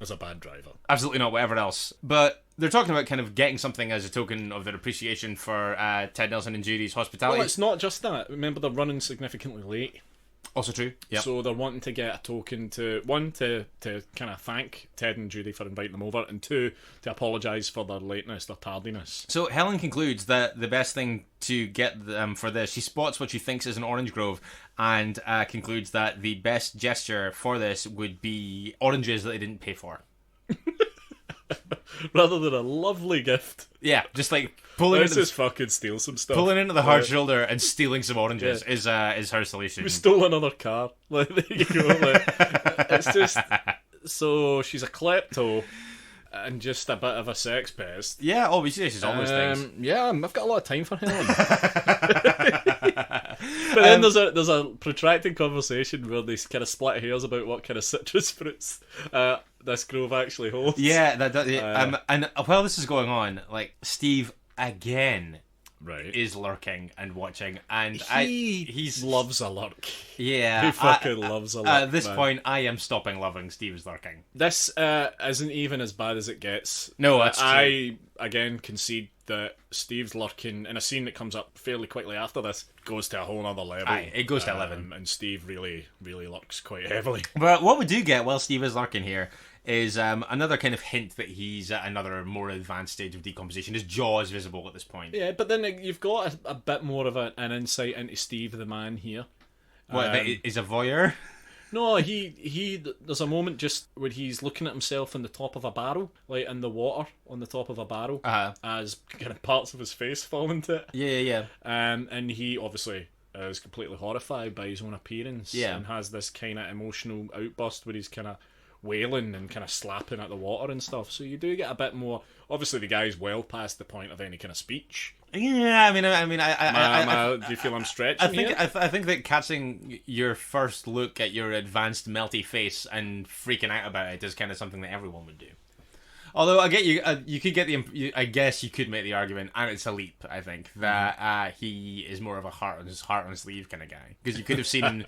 as a bad driver. Absolutely not, whatever else. But they're talking about kind of getting something as a token of their appreciation for Ted Nelson and Judy's hospitality. Well, it's not just that. Remember, they're running significantly late. Also true. Yep. So they're wanting to get a token to kind of thank Ted and Judy for inviting them over, and two, to apologise for their lateness, their tardiness. So Helen concludes that the best thing to get them for this, she spots what she thinks is an orange grove, and concludes that the best gesture for this would be oranges that they didn't pay for. Rather than a lovely gift. Yeah, just like pulling fucking steal some stuff. Pulling into the hard shoulder and stealing some oranges is her solution. We stole another car. Like, there you go. It's just, so she's a klepto and just a bit of a sex pest. Yeah, obviously she's all those things. Yeah, I've got a lot of time for Helen. But then there's a protracted conversation where they kind of split hairs about what kind of citrus fruits this grove actually holds. Yeah, and while this is going on, like, Steve again Right. is lurking and watching, and he loves a lurk. Yeah, He fucking loves a lurk. At this man. point, I am stopping loving Steve's lurking. This isn't even as bad as it gets. No, that's true. I again concede that Steve's lurking in a scene that comes up fairly quickly after this goes to a whole other level. Aye, it goes to 11. And Steve really lurks quite heavily. But what we do get while Steve is lurking here is another kind of hint that he's at another more advanced stage of decomposition. His jaw is visible at this point. Yeah, but then you've got a bit more of an insight into Steve the man here. What, is a voyeur? No, he. There's a moment just where he's looking at himself on the top of a barrel, like in the water on the top of a barrel, as kind of parts of his face fall into it. Yeah. And he obviously is completely horrified by his own appearance. Yeah. And has this kind of emotional outburst where he's kind of wailing and kind of slapping at the water and stuff. So you do get a bit more. Obviously, the guy's well past the point of any kind of speech. Yeah, I mean, do you feel I'm stretching? I think that catching your first look at your advanced melty face and freaking out about it is kind of something that everyone would do. Although I get you could get I guess you could make the argument, and it's a leap. I think that he is more of a heart on his sleeve kind of guy, because you could have seen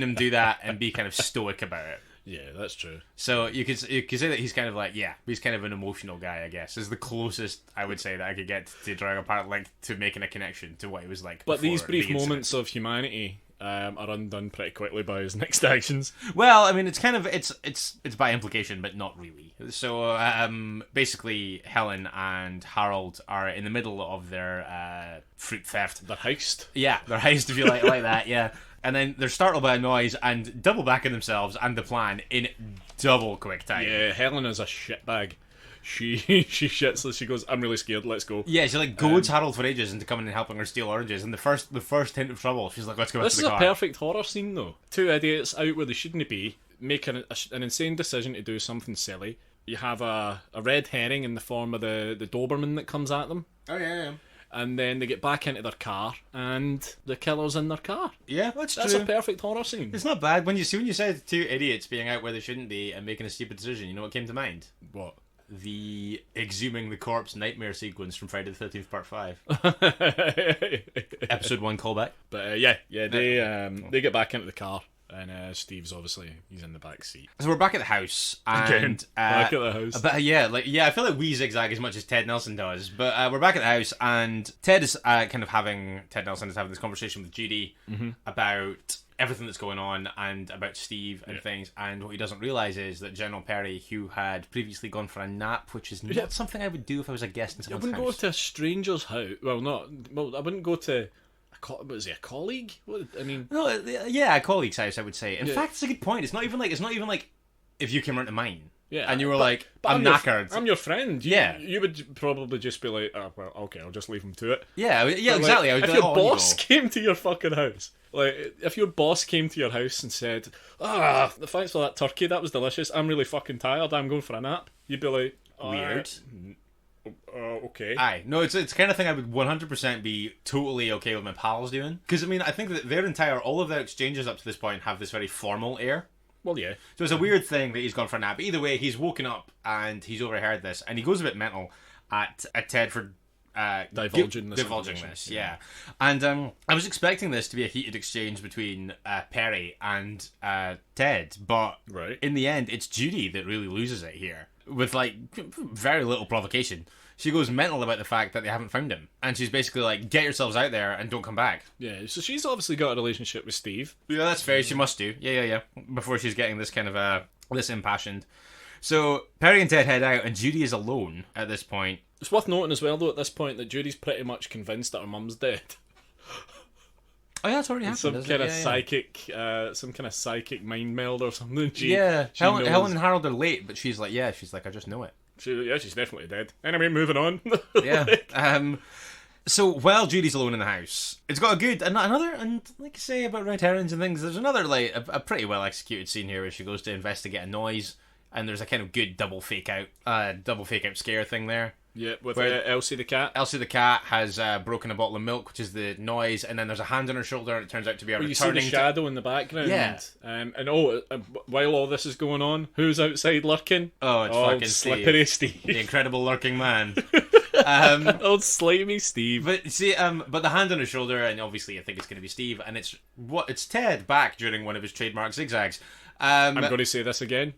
him do that and be kind of stoic about it. Yeah, that's true. So you could say that he's kind of like, he's kind of an emotional guy, I guess. Is the closest I would say that I could get to drawing apart, like, to making a connection to what he was like. But these brief moments of humanity are undone pretty quickly by his next actions. Well, I mean, it's kind of it's by implication, but not really. So basically, Helen and Harold are in the middle of their fruit theft. Their heist. Yeah, their heist, if you like that. Yeah. And then they're startled by a noise and double back on themselves and the plan in double quick time. Yeah, Helen is a shitbag. She shits. She goes, "I'm really scared. Let's go." Yeah, she like goads Harold for ages into coming and helping her steal oranges. And the first hint of trouble, she's like, "Let's go." This to the car. is a perfect horror scene, though. Two idiots out where they shouldn't be, making an insane decision to do something silly. You have a red herring in the form of the Doberman that comes at them. Oh yeah. And then they get back into their car, and the killer's in their car. Yeah, that's true. That's a perfect horror scene. It's not bad. When you said two idiots being out where they shouldn't be and making a stupid decision, you know what came to mind? What? The exhuming the corpse nightmare sequence from Friday the 13th Part 5. Episode 1 callback. But they get back into the car. And Steve's obviously, he's in the back seat. So we're back at the house. And, back at the house. But I feel like we zigzag as much as Ted Nelson does. But we're back at the house, and Ted Nelson is having this conversation with Judy about everything that's going on and about Steve and things. And what he doesn't realise is that General Perry, who had previously gone for a nap, which is not something I would do if I was a guest in someone's house. I wouldn't go to a stranger's house. I wouldn't go to... Was he a colleague? No, a colleague's house, I would say. In fact, it's a good point. It's not even like if you came round to mine. Yeah, and you were like, I'm knackered. I'm your friend. You would probably just be like, oh, well, okay, I'll just leave him to it. Yeah, exactly. Like, if your boss came to your fucking house, like if your boss came to your house and said, thanks for that turkey, that was delicious. I'm really fucking tired. I'm going for a nap. You'd be like, weird. Okay. Aye. No, it's the kind of thing I would 100% be totally okay with my pals doing. Because, I mean, I think that all of their exchanges up to this point have this very formal air. Well, yeah. So it's a weird thing that he's gone for a nap. But either way, he's woken up and he's overheard this. And he goes a bit mental at Ted for divulging this. Yeah. And I was expecting this to be a heated exchange between Perry and Ted. But in the end, it's Judy that really loses it here. With, like, very little provocation. She goes mental about the fact that they haven't found him. And she's basically like, get yourselves out there and don't come back. Yeah, so she's obviously got a relationship with Steve. Yeah, that's fair. She must do. Yeah. Before she's getting this kind of, this impassioned. So, Perry and Ted head out, and Judy is alone at this point. It's worth noting as well, though, at this point, that Judy's pretty much convinced that her mum's dead. Oh yeah, that's already happened. Some kind of psychic mind meld or something. Helen and Harold are late, but she's like, I just know it. She's definitely dead. Anyway, moving on. Yeah. So while Judy's alone in the house, it's got a good another, and like I say about red herrings and things, there's another like a pretty well executed scene here where she goes to investigate a noise, and there's a kind of good double fake out scare thing there. Yeah, with Elsie the cat. Elsie the cat has broken a bottle of milk, which is the noise, and then there's a hand on her shoulder, and it turns out to be a returning... You see the shadow in the background. Yeah. And while all this is going on, who's outside lurking? Oh, it's fucking Slippery Steve. The incredible lurking man. Old slimy Steve. But see, but the hand on his shoulder, and obviously I think it's going to be Steve, and it's Ted back during one of his trademark zigzags. I'm going to say this again.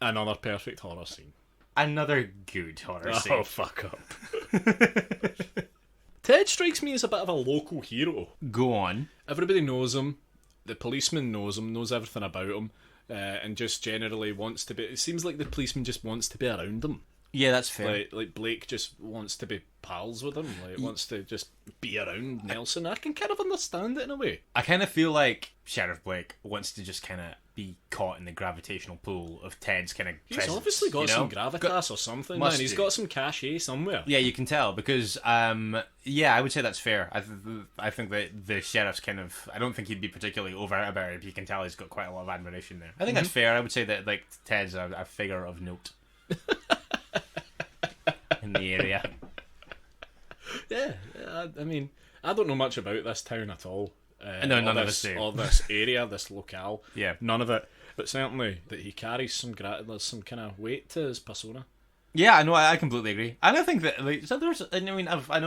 Another perfect horror scene. Another good horror scene. Oh, fuck up. Ted strikes me as a bit of a local hero. Go on. Everybody knows him. The policeman knows him, knows everything about him, and just generally wants to be... It seems like the policeman just wants to be around him. Yeah, that's fair. Like Blake just wants to be pals with him. Like, wants to just be around Nelson. I can kind of understand it in a way. I kind of feel like Sheriff Blake wants to just kind of be caught in the gravitational pull of Ted's kind of presence. He's obviously got some gravitas or something, man. He's got some cachet somewhere. Yeah, you can tell, because, yeah, I would say that's fair. I think that the sheriff's kind of... I don't think he'd be particularly overt about it, but you can tell he's got quite a lot of admiration there. I think that's fair. I would say that, like, Ted's a figure of note in the area. Yeah, I mean, I don't know much about this town at all. No, none of us do. Or this area, this locale. Yeah. None of it. But certainly that he carries there's some kind of weight to his persona. Yeah, I know. I completely agree, and I think that like, so there's. I mean, I've got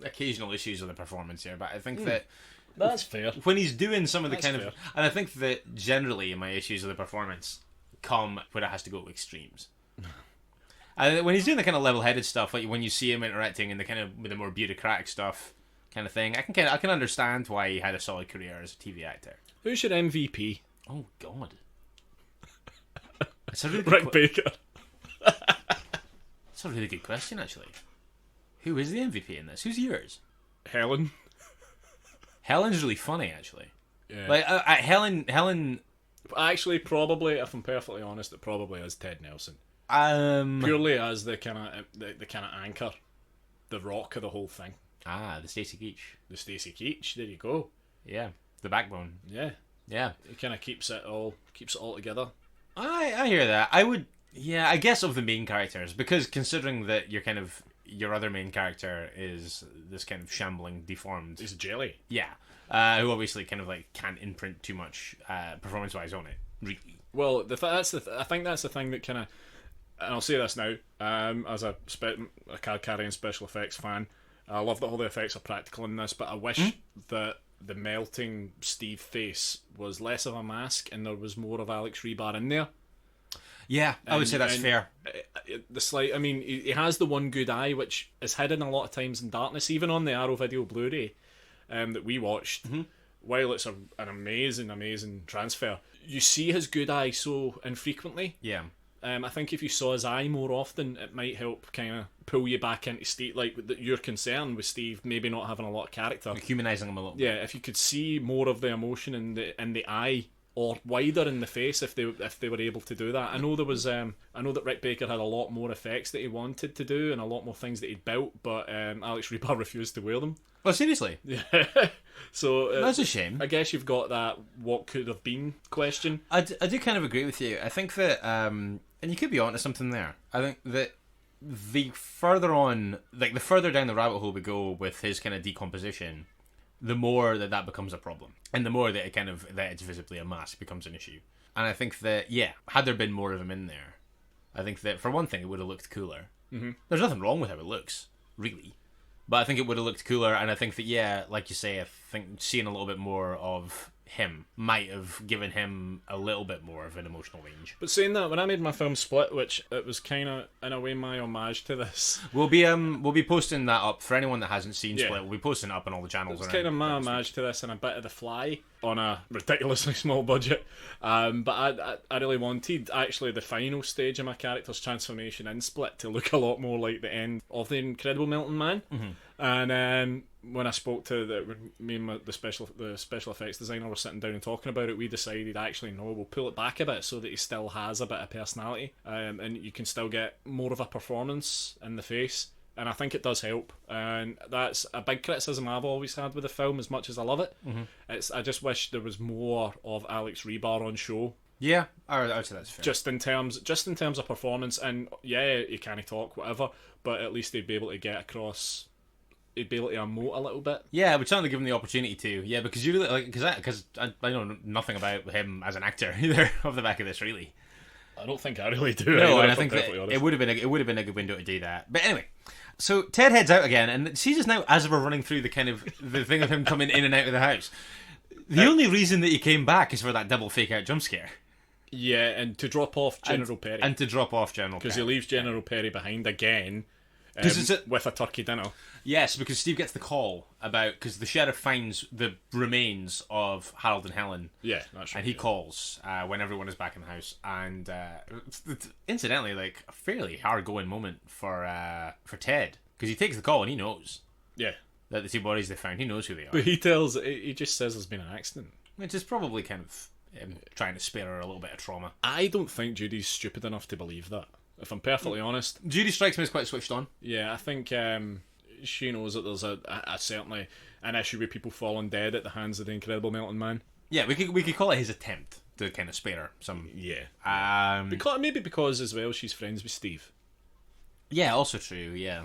occasional issues with the performance here, but I think that that's fair. When he's doing some of the That's kind fair. of, and I think that generally my issues with the performance come when it has to go to extremes. And when he's doing the kind of level-headed stuff, like when you see him interacting in the kind of with the more bureaucratic stuff, kind of thing, I can understand why he had a solid career as a TV actor. Who's your MVP? Oh God, it's a really Rick Baker. That's a really good question, actually. Who is the MVP in this? Who's yours? Helen. Helen's really funny, actually. Yeah. Like Helen. Actually, probably, if I'm perfectly honest, it probably is Ted Nelson. Purely as the kind of anchor, the rock of the whole thing. The Stacey Keach. The Stacey Keach. There you go. Yeah, the backbone. Yeah. It kind of keeps it all together. I hear that. I would. Yeah, I guess of the main characters, because considering that your other main character is this kind of shambling, deformed. He's a jelly. Yeah. Who obviously kind of like can't imprint too much performance-wise on it. Really. Well, I think that's the thing that kind of. And I'll say this now, as a card-carrying special effects fan, I love that all the effects are practical in this, but I wish that the melting Steve face was less of a mask and there was more of Alex Rebar in there. Yeah, I would say that's fair. He has the one good eye, which is hidden a lot of times in darkness, even on the Arrow Video Blu-ray that we watched. While it's an amazing transfer, you see his good eye so infrequently. Yeah. I think if you saw his eye more often, it might help kind of pull you back into state, like your concern with Steve maybe not having a lot of character, like humanising him a little bit. Yeah, if you could see more of the emotion in the eye, or wider in the face, if they were able to do that. I know that Rick Baker had a lot more effects that he wanted to do and a lot more things that he'd built, but Alex Rebar refused to wear them. Oh, seriously? Yeah. So that's a shame. I guess you've got that what could have been question. I do kind of agree with you. I think that, and you could be onto something there. I think that the further down the rabbit hole we go with his kind of decomposition, the more that becomes a problem, and the more that it's visibly a mask becomes an issue. And I think that, had there been more of him in there, I think that for one thing it would have looked cooler. There's nothing wrong with how it looks, really. But I think it would have looked cooler, and I think that, like you say, I think seeing a little bit more of him might have given him a little bit more of an emotional range. But saying that, when I made my film Split, which it was kind of, in a way, my homage to this. We'll be posting that up, for anyone that hasn't seen Split, we'll be posting it up on all the channels. It's kind of my homage to this and a bit of The Fly, on a ridiculously small budget. But I really wanted, actually, the final stage of my character's transformation in Split to look a lot more like the end of The Incredible Melting Man. And when I spoke to me and the special effects designer were sitting down and talking about it, we decided, actually, no, we'll pull it back a bit so that he still has a bit of personality, and you can still get more of a performance in the face. And I think it does help, and that's a big criticism I've always had with the film, as much as I love it. I just wish there was more of Alex Rebar on show. Yeah, I would say that's fair. Just in terms of performance, and he can't talk, whatever, but at least they'd be able to get across. He'd be able to emote a little bit. Yeah, we're trying to give him the opportunity to. Yeah, because you really because I know nothing about him as an actor either off the back of this, really. I don't think I really do. No, either, and I think that it would have been a good window to do that. But anyway, so Ted heads out again, and sees us now as we're running through the thing of him coming in and out of the house. The only reason that he came back is for that double fake out jump scare. Yeah, and to drop off General Perry. And to drop off General Perry. Because he leaves General Perry behind again with a turkey dinner. Yes, because Steve gets the call because the sheriff finds the remains of Harold and Helen. Yeah, that's right. And he calls when everyone is back in the house. And it's incidentally, like, a fairly hard-going moment for Ted. Because he takes the call and he knows. Yeah. That the two bodies they found, he knows who they are. But he just says there's been an accident. Which is probably kind of trying to spare her a little bit of trauma. I don't think Judy's stupid enough to believe that, if I'm perfectly honest. Judy strikes me as quite switched on. Yeah, I think she knows that there's a certainly an issue with people falling dead at the hands of the Incredible Melting Man. Yeah, we could call it his attempt to kind of spare her some. Yeah. Maybe because as well she's friends with Steve. Yeah, also true. Yeah,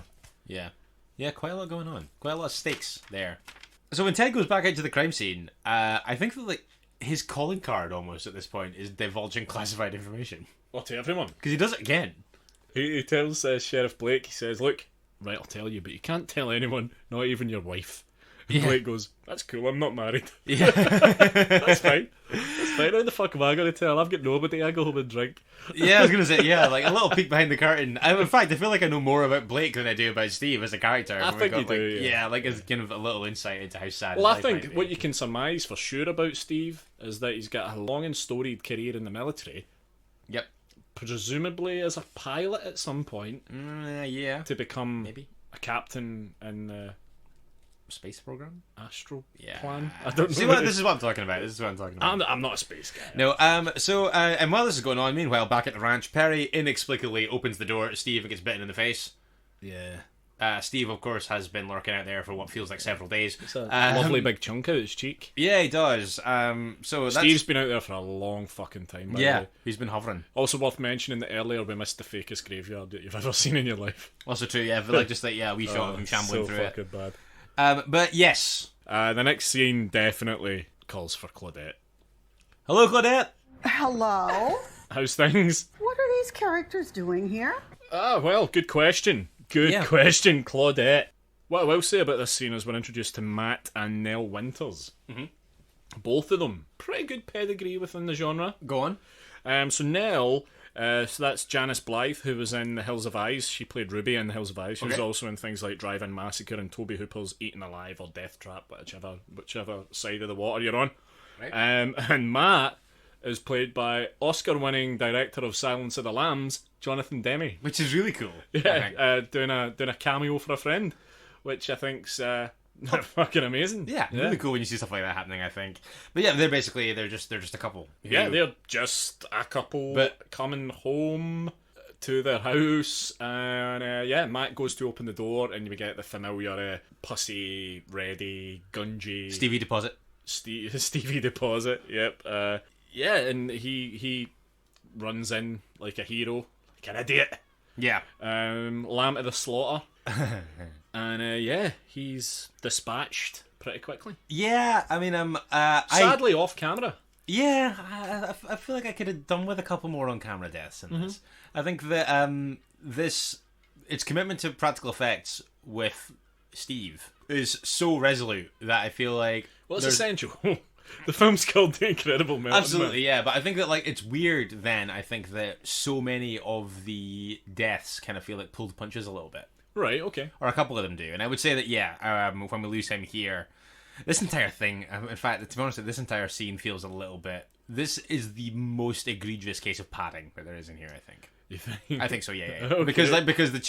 quite a lot going on. Quite a lot of stakes there. So when Ted goes back out to the crime scene, I think that like his calling card almost at this point is divulging classified information. Well, to everyone. Because he does it again. He tells Sheriff Blake, he says, look, right, I'll tell you, but you can't tell anyone, not even your wife. And Blake goes, that's cool, I'm not married. Yeah. That's fine. How the fuck am I going to tell? I've got nobody, I go home and drink. Yeah, I was going to say, like a little peek behind the curtain. In fact, I feel like I know more about Blake than I do about Steve as a character. I think you do, yeah. Like it's kind of a little insight into how sad Well, I think what you can surmise for sure about Steve is that he's got a long and storied career in the military. Yep. Presumably as a pilot at some point. Yeah. To become maybe a captain in the space program? Astral plan? I don't know. See, this is what I'm talking about. I'm not a space guy. No, so, and while this is going on, meanwhile, back at the ranch, Perry inexplicably opens the door to Steve and gets bitten in the face. Yeah. Steve, of course, has been lurking out there for what feels like several days. It's a lovely big chunk out his cheek. Yeah, he does. So Steve's been out there for a long fucking time. By the way. He's been hovering. Also worth mentioning that earlier we missed the fakest graveyard that you've ever seen in your life. Also true, yeah. But we shot of him shambling through it. Bad. But yes. The next scene definitely calls for Claudette. Hello, Claudette. Hello. How's things? What are these characters doing here? Well, good question. Good question, Claudette. What I will say about this scene is we're introduced to Matt and Nell Winters. Mm-hmm. Both of them, pretty good pedigree within the genre. Go on. So Nell, so that's Janus Blythe, who was in The Hills of Eyes. She played Ruby in The Hills of Eyes. She was also in things like Drive-In Massacre and Toby Hooper's Eaten Alive or Death Trap, whichever side of the water you're on. Right. And Matt is played by Oscar-winning director of Silence of the Lambs, Jonathan Demme. Which is really cool. Yeah, doing a cameo for a friend, which I think's fucking amazing. Yeah, really cool when you see stuff like that happening, I think. But yeah, they're just a couple. They're just a couple coming home to their house, and Matt goes to open the door, and we get the familiar pussy, ready, gungy Stevie Deposit. Stevie Deposit, yep. And he runs in like a hero, like an idiot. Yeah. Lamb to the slaughter. And he's dispatched pretty quickly. Yeah, I mean, sadly off camera. Yeah, I feel like I could have done with a couple more on-camera deaths in this. I think that its commitment to practical effects with Steve is so resolute that I feel like... Well, it's essential. The film's called The Incredible Melting Man. Absolutely, yeah, but I think that like it's weird then, I think that so many of the deaths kind of feel like pulled punches a little bit. Right, okay. Or a couple of them do. And I would say that, when we lose him here, this entire thing, in fact, to be honest, this entire scene feels a little bit... This is the most egregious case of padding that there is in here, I think. You think? I think so, yeah. Okay. Because the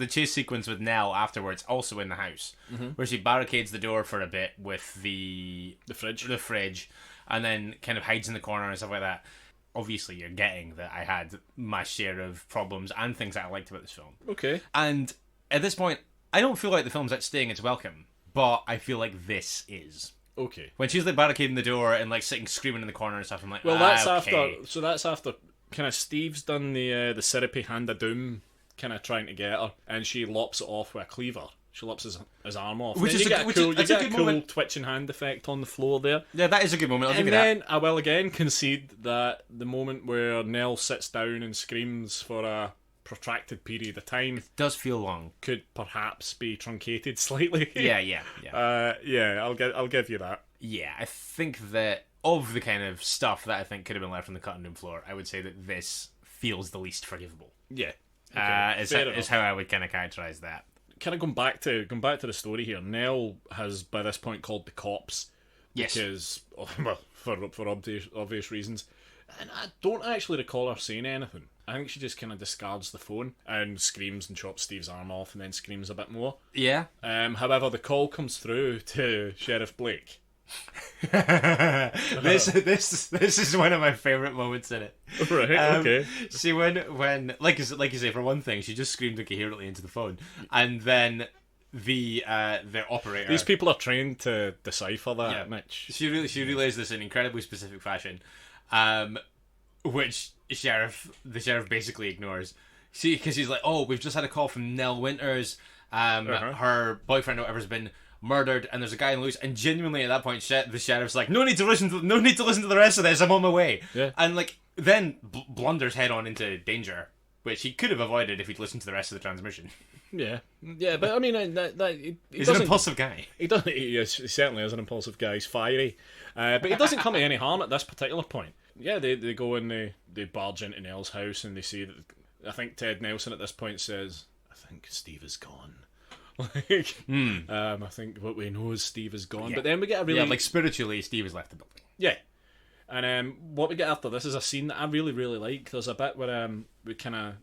chase sequence with Nell afterwards, also in the house, where she barricades the door for a bit with the fridge, and then kind of hides in the corner and stuff like that. Obviously, you're getting that I had my share of problems and things that I liked about this film. Okay. And at this point, I don't feel like the film's outstaying its welcome, but I feel like this is. Okay. When she's like barricading the door and like sitting screaming in the corner and stuff, I'm like, that's okay. after kind of Steve's done the syrupy hand of doom, kind of trying to get her, and she lops it off with a cleaver. She lops his arm off. Which Then is you a get a cool moment. twitching hand effect on the floor there. Yeah, that is a good moment. I'll give And you that. then I will again concede that the moment where Nell sits down and screams for a protracted period of time It does feel long. could perhaps be truncated slightly. Yeah. I'll give you that. Yeah, I think that of the kind of stuff that I think could have been left on the cutting room floor, I would say that this feels the least forgivable. Yeah. Is how I would kind of characterize that. Kind of going back to the story here. Nell has by this point called the cops. Yes. Because for obvious reasons, and I don't actually recall her saying anything. I think she just kind of discards the phone and screams and chops Steve's arm off, and then screams a bit more. Yeah. However, the call comes through to Sheriff Blake. This is one of my favorite moments in it. Right. Okay. See, when like you say, for one thing, she just screamed incoherently into the phone, and then the operator. These people are trained to decipher that, Yeah. Mitch. She relays this in incredibly specific fashion, which the sheriff basically ignores. See, because he's like, "Oh, we've just had a call from Nell Winters. Her boyfriend or whatever's been murdered, and there's a guy in loose." And genuinely, at that point, the sheriff's like, "No need to listen to the rest of this. I'm on my way." Yeah. And like then blunders head on into danger, which he could have avoided if he'd listened to the rest of the transmission. Yeah, but I mean, He's an impulsive guy. He doesn't. He certainly is an impulsive guy. He's fiery, but he doesn't come to any harm at this particular point. Yeah, they go and they barge into Nell's house and they see that. I think Ted Nelson at this point says, "I think Steve is gone." I think what we know is Steve is gone. Yeah. But then we get a really like spiritually, Steve has left the building. yeah. And what we get after this is a scene that I really, really like. There's a bit where we kind of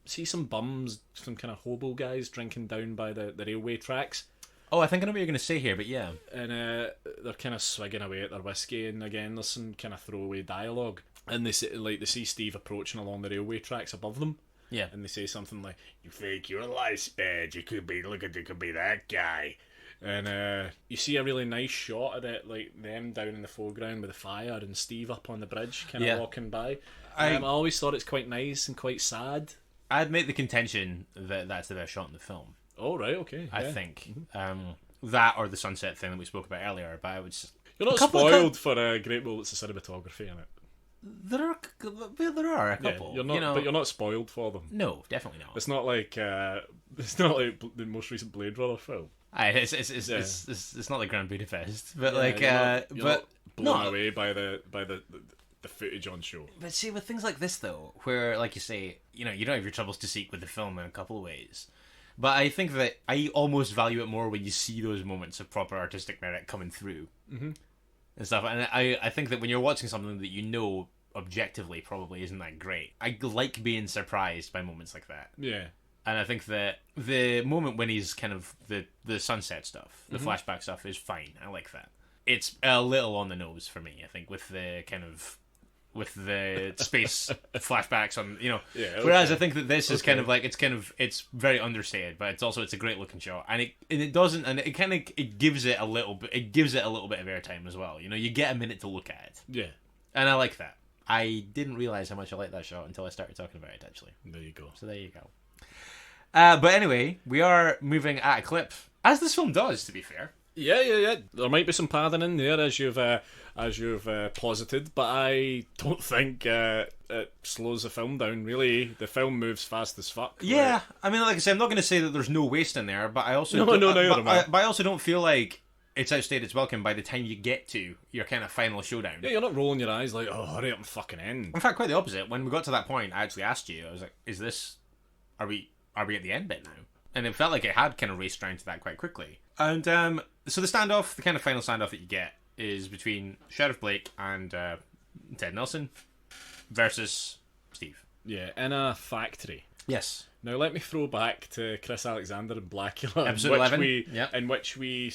see some bums, some kind of hobo guys drinking down by the railway tracks. Oh, I think I know what you're going to say here, but yeah. And they're kind of swigging away at their whiskey, and again there's some kind of throwaway dialogue. And they see Steve approaching along the railway tracks above them. Yeah. And they say something like, "You think your life's bad? You could be that guy." And you see a really nice shot of it, like them down in the foreground with the fire and Steve up on the bridge, kind of walking by. I always thought it's quite nice and quite sad. I'd make the contention that that's the best shot in the film. Oh, right, okay. I think. That or the sunset thing that we spoke about earlier, but I would... You're not spoiled for great moments of cinematography in it. There are a couple. Yeah, you're not, but you're not spoiled for them. No, definitely not. It's not like the most recent Blade Runner film. It's not like Grand Budapest, but you're not blown away by the footage on show. But see, with things like this though, where like you say, you don't have your troubles to seek with the film in a couple of ways. But I think that I almost value it more when you see those moments of proper artistic merit coming through and stuff. And I think that when you're watching something that you know objectively probably isn't that great, I like being surprised by moments like that. Yeah. And I think that the moment when he's kind of the sunset stuff, the flashback stuff is fine. I like that. It's a little on the nose for me, I think, with the space flashbacks on, Yeah, okay. Whereas I think that this is kind of like it's very understated, but it's a great looking shot, and it gives it a little bit of airtime as well. You get a minute to look at it. Yeah. And I like that. I didn't realize how much I liked that shot until I started talking about it, actually. There you go. So there you go. But anyway, we are moving at a clip, as this film does, to be fair. Yeah. There might be some padding in there, as you've posited, but I don't think it slows the film down. Really, the film moves fast as fuck. Yeah, right? I mean, like I said, I'm not going to say that there's no waste in there, but I also but I also don't feel like it's outstayed its welcome by the time you get to your kind of final showdown. Yeah, you're not rolling your eyes like, "Oh, hurry up and fucking end." In fact, quite the opposite. When we got to that point, I actually asked you. I was like, Are we at the end bit now?" And it felt like it had kind of raced around to that quite quickly. And so the standoff, the kind of final standoff that you get, is between Sheriff Blake and Ted Nelson versus Steve. Yeah, in a factory. Yes. Now let me throw back to Chris Alexander and Blackula, Episode 11. In which we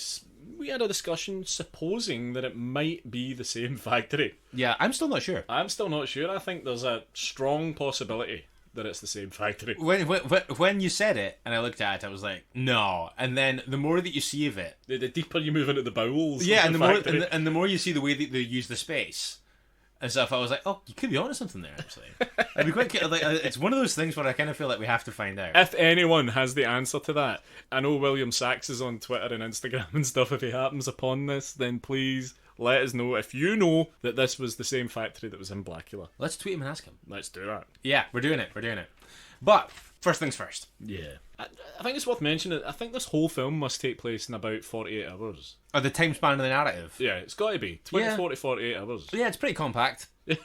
had a discussion supposing that it might be the same factory. Yeah, I'm still not sure. I'm still not sure. I think there's a strong possibility that it's the same factory. When you said it and I looked at it, I was like, no. And then the more that you see of it, the deeper you move into the bowels. yeah, of and the the more you see the way that they use the space, and stuff, I was like, oh, you could be onto something there, actually. I'd be quite like, it's one of those things where I kind of feel like we have to find out. If anyone has the answer to that, I know William Sachs is on Twitter and Instagram and stuff. If he happens upon this, then please let us know if you know that this was the same factory that was in Blackula. Let's tweet him and ask him. Let's do that. Yeah, we're doing it. But first things first. Yeah. I think it's worth mentioning, I think this whole film must take place in about 48 hours. Oh, the time span of the narrative. Yeah, it's got to be 24 to 48 hours. Yeah, it's pretty compact. Yeah,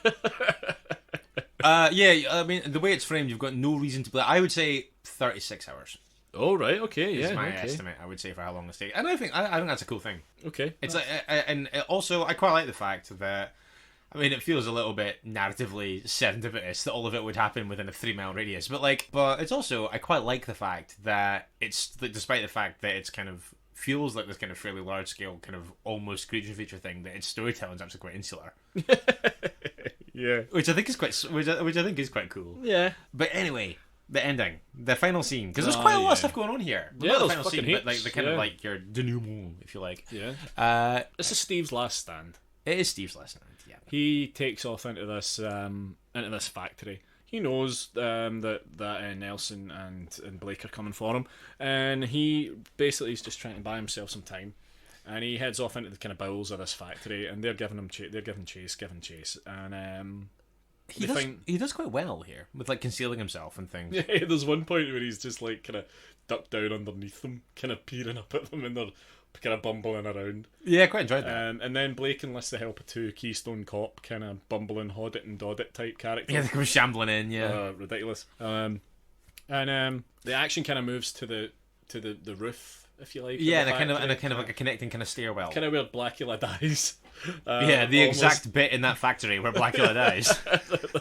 I mean, the way it's framed, you've got no reason to believe. I would say 36 hours. Oh, right, okay, yeah. Is my okay. estimate, I would say, for how long this takes. And I think that's a cool thing. Okay. It's like, and also, I quite like the fact that, I mean, it feels a little bit narratively serendipitous that all of it would happen within a 3-mile radius. But it's also, I quite like the fact that it's, despite the fact that it's kind of feels like this kind of fairly large scale, kind of almost creature feature thing, that its storytelling is actually quite insular. Yeah. Which I think is quite cool. Yeah. But anyway, the ending, the final scene, because there's quite a lot of stuff going on here. Yeah, Not the there's final scene, fucking but like the kind heaps, of like your denouement, if you like. Yeah. This is Steve's last stand. It is Steve's last night. Yeah. He takes off into this factory. He knows that Nelson and Blake are coming for him, and he basically is just trying to buy himself some time. And he heads off into the kind of bowels of this factory, and they're giving chase, and he does quite well here with like concealing himself and things. Yeah, there's one point where he's just like kind of ducked down underneath them, kind of peering up at them, and they're kind of bumbling around. Yeah, I quite enjoyed that. And then Blake enlists the help of 2 Keystone Cop kind of bumbling Hoddit and Doddit type characters. Yeah, they come shambling in. Yeah, ridiculous. And the action kind of moves to the roof, if you like. Yeah, and a kind of like a connecting kind of stairwell. Kind of where Blackula dies. Yeah, the exact bit in that factory where Blackula dies.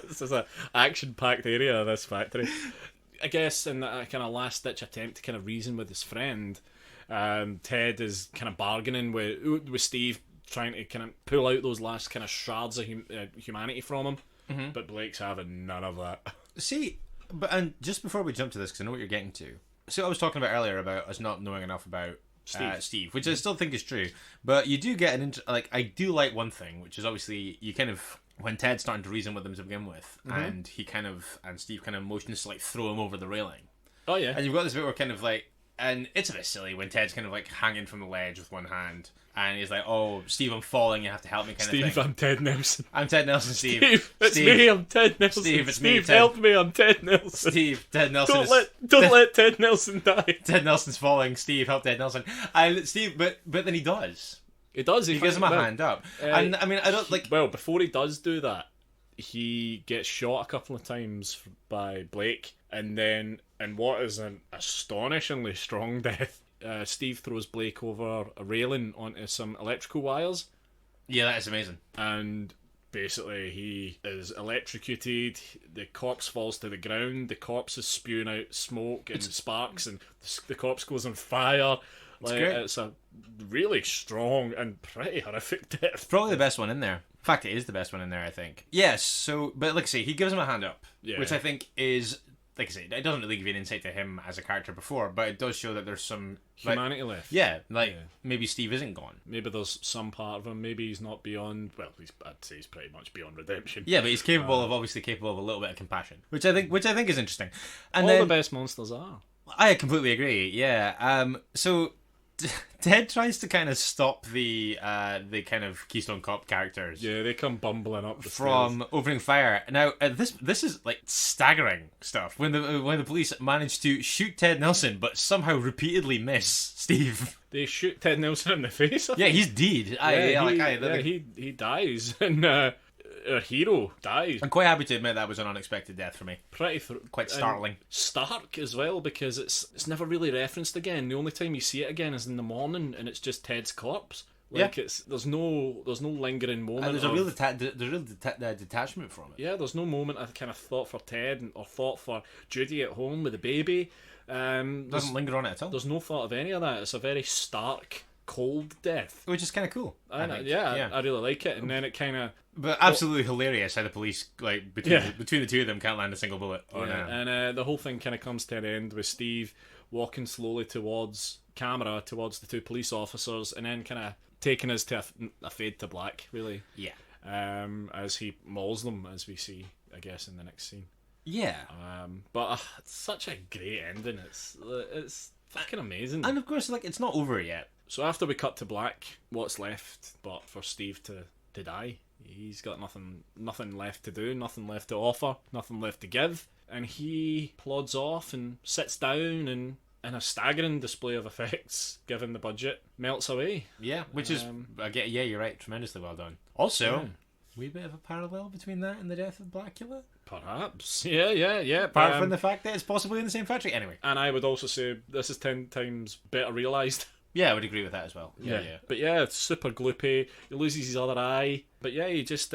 This is an action-packed area of this factory. I guess in that kind of last-ditch attempt to kind of reason with his friend, Ted is kind of bargaining with Steve, trying to kind of pull out those last kind of shards of humanity from him. Mm-hmm. But Blake's having none of that. See, and just before we jump to this, because I know what you're getting to. So I was talking about earlier about us not knowing enough about Steve, which I still think is true. But you do get I do like one thing, which is obviously you kind of, when Ted's starting to reason with him to begin with, and Steve kind of motions to like throw him over the railing. Oh yeah. And you've got this bit where kind of like, and it's a bit silly when Ted's kind of like hanging from the ledge with one hand, and he's like, "Oh, Steve, I'm falling. You have to help me." Kind of thing. Steve, I'm Ted Nelson. I'm Ted Nelson. Steve, it's me. I'm Ted Nelson. Steve, it's Steve, me. Ted. Help me. I'm Ted Nelson. Steve, Ted Nelson. Don't let Ted Nelson die. Ted Nelson's falling. Steve, help Ted Nelson. And Steve, but then he does. He does. He gives him a hand up. And I mean, I don't like. Well, before he does do that, he gets shot a couple of times by Blake, and then in what is an astonishingly strong death, Steve throws Blake over a railing onto some electrical wires. Yeah, that is amazing. And basically he is electrocuted, the corpse falls to the ground, the corpse is spewing out smoke and sparks, and the corpse goes on fire. It's a really strong and pretty horrific death. Probably the best one in there. In fact, it is the best one in there, I think. Yes, so, but like I say, he gives him a hand up, which I think is, like I say, it doesn't really give you an insight to him as a character before, but it does show that there's some humanity left. Yeah, maybe Steve isn't gone. Maybe there's some part of him. Maybe he's not beyond. Well, I'd say he's pretty much beyond redemption. Yeah, but he's obviously capable of a little bit of compassion, which I think is interesting. And all the best monsters are. I completely agree. Yeah. So Ted tries to kind of stop the kind of Keystone Cop characters. Yeah, they come bumbling up from stairs. Opening fire. Now, this is like staggering stuff. When the police manage to shoot Ted Nelson, but somehow repeatedly miss Steve. They shoot Ted Nelson in the face. Yeah, he's dead. He dies, and our hero dies. I'm quite happy to admit that was an unexpected death for me. Quite startling. Stark as well, because it's never really referenced again. The only time you see it again is in the morning, and it's just Ted's corpse. There's no lingering moment. There's a real detachment from it. Yeah, there's no moment I kind of thought for Ted or thought for Judy at home with the baby. Doesn't linger on it at all. There's no thought of any of that. It's a very stark, cold death, which is kind of cool. I really like it. And then it kind of, but absolutely hilarious how the police between the two of them can't land a single bullet. And the whole thing kind of comes to an end with Steve walking slowly towards the 2 police officers, and then kind of taking us to a fade to black, really. Yeah. as he mauls them, as we see, I guess, in the next scene. Yeah. But it's such a great ending. It's fucking amazing. And of course, like, it's not over yet. So after we cut to black, what's left but for Steve to die? He's got nothing left to do, nothing left to offer, nothing left to give, and he plods off and sits down and, in a staggering display of effects, given the budget, melts away. Yeah, which is, again, yeah, you're right, tremendously well done. Also, wee bit of a parallel between that and the death of Blackula. Perhaps. Yeah. Apart from the fact that it's possibly in the same factory. Anyway. And I would also say this is 10 times better realised. Yeah, I would agree with that as well. Yeah. But yeah, it's super gloopy. He loses his other eye. But yeah, he just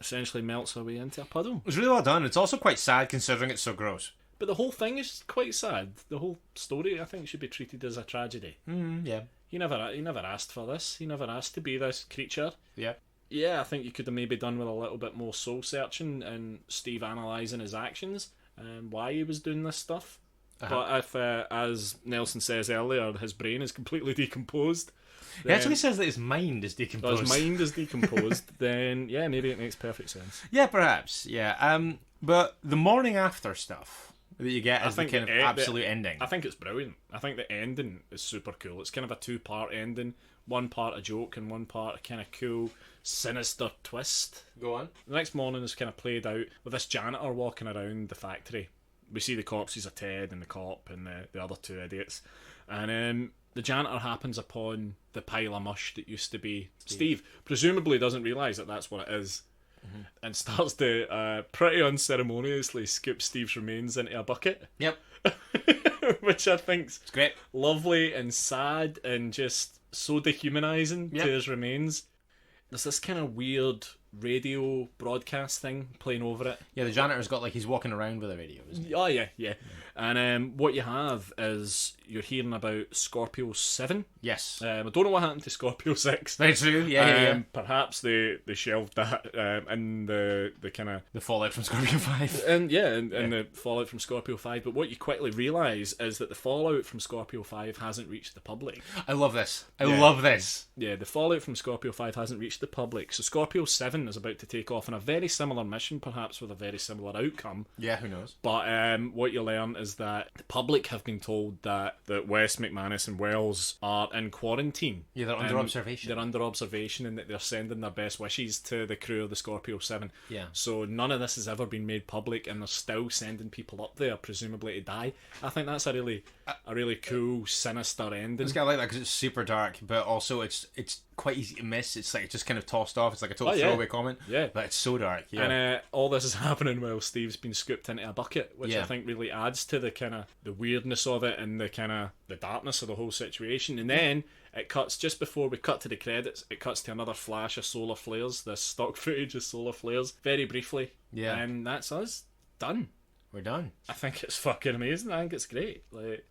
essentially melts away into a puddle. It was really well done. It's also quite sad considering it's so gross. But the whole thing is quite sad. The whole story, I think, should be treated as a tragedy. Yeah. He never asked for this. He never asked to be this creature. Yeah. Yeah, I think you could have maybe done with a little bit more soul searching and Steve analysing his actions and why he was doing this stuff. But if, as Nelson says earlier, his brain is completely decomposed. He actually says that his mind is decomposed. His mind is decomposed, then yeah, maybe it makes perfect sense. Yeah, perhaps. Yeah. But the morning after stuff that you get as the kind of absolute ending. I think it's brilliant. I think the ending is super cool. It's kind of a 2-part ending. One part a joke and one part a kind of cool, sinister twist. Go on. The next morning is kind of played out with this janitor walking around the factory. We see the corpses of Ted and the cop and the other two idiots. And the janitor happens upon the pile of mush that used to be Steve. Presumably doesn't realise that that's what it is. And starts to pretty unceremoniously scoop Steve's remains into a bucket. Yep. Which I think's It's great. Lovely and sad and just so dehumanising to his remains. There's this kind of weird radio broadcast thing playing over it. Yeah, the janitor's got, like, he's walking around with a radio, isn't he? Oh, yeah. And what you have is you're hearing about Scorpio 7. Yes. I don't know what happened to Scorpio 6. Very true, yeah. Perhaps they shelved that in the kind of... The fallout from Scorpio 5. And the fallout from Scorpio 5. But what you quickly realise is that the fallout from Scorpio 5 hasn't reached the public. I love this. I love this. Yeah, the fallout from Scorpio 5 hasn't reached the public. So Scorpio 7 is about to take off on a very similar mission, perhaps with a very similar outcome. Yeah, who knows? But what you learn is that the public have been told that West, McManus and Wells are in quarantine. Yeah, they're under observation. They're under observation and that they're sending their best wishes to the crew of the Scorpio 7. Yeah. So none of this has ever been made public and they're still sending people up there, presumably to die. I think that's a really cool, sinister ending. I like that because it's super dark, but also it's quite easy to miss. It's like just kind of tossed off. It's like a total throwaway comment. Yeah. But it's so dark. Yeah. And all this is happening while Steve's been scooped into a bucket, which Yeah. I think really adds to the kind of the weirdness of it and the kind of the darkness of the whole situation. And then it cuts, just before we cut to the credits, it cuts to another flash of solar flares, this stock footage of solar flares, very briefly. Yeah. And that's us. Done. We're done. I think it's fucking amazing. I think it's great.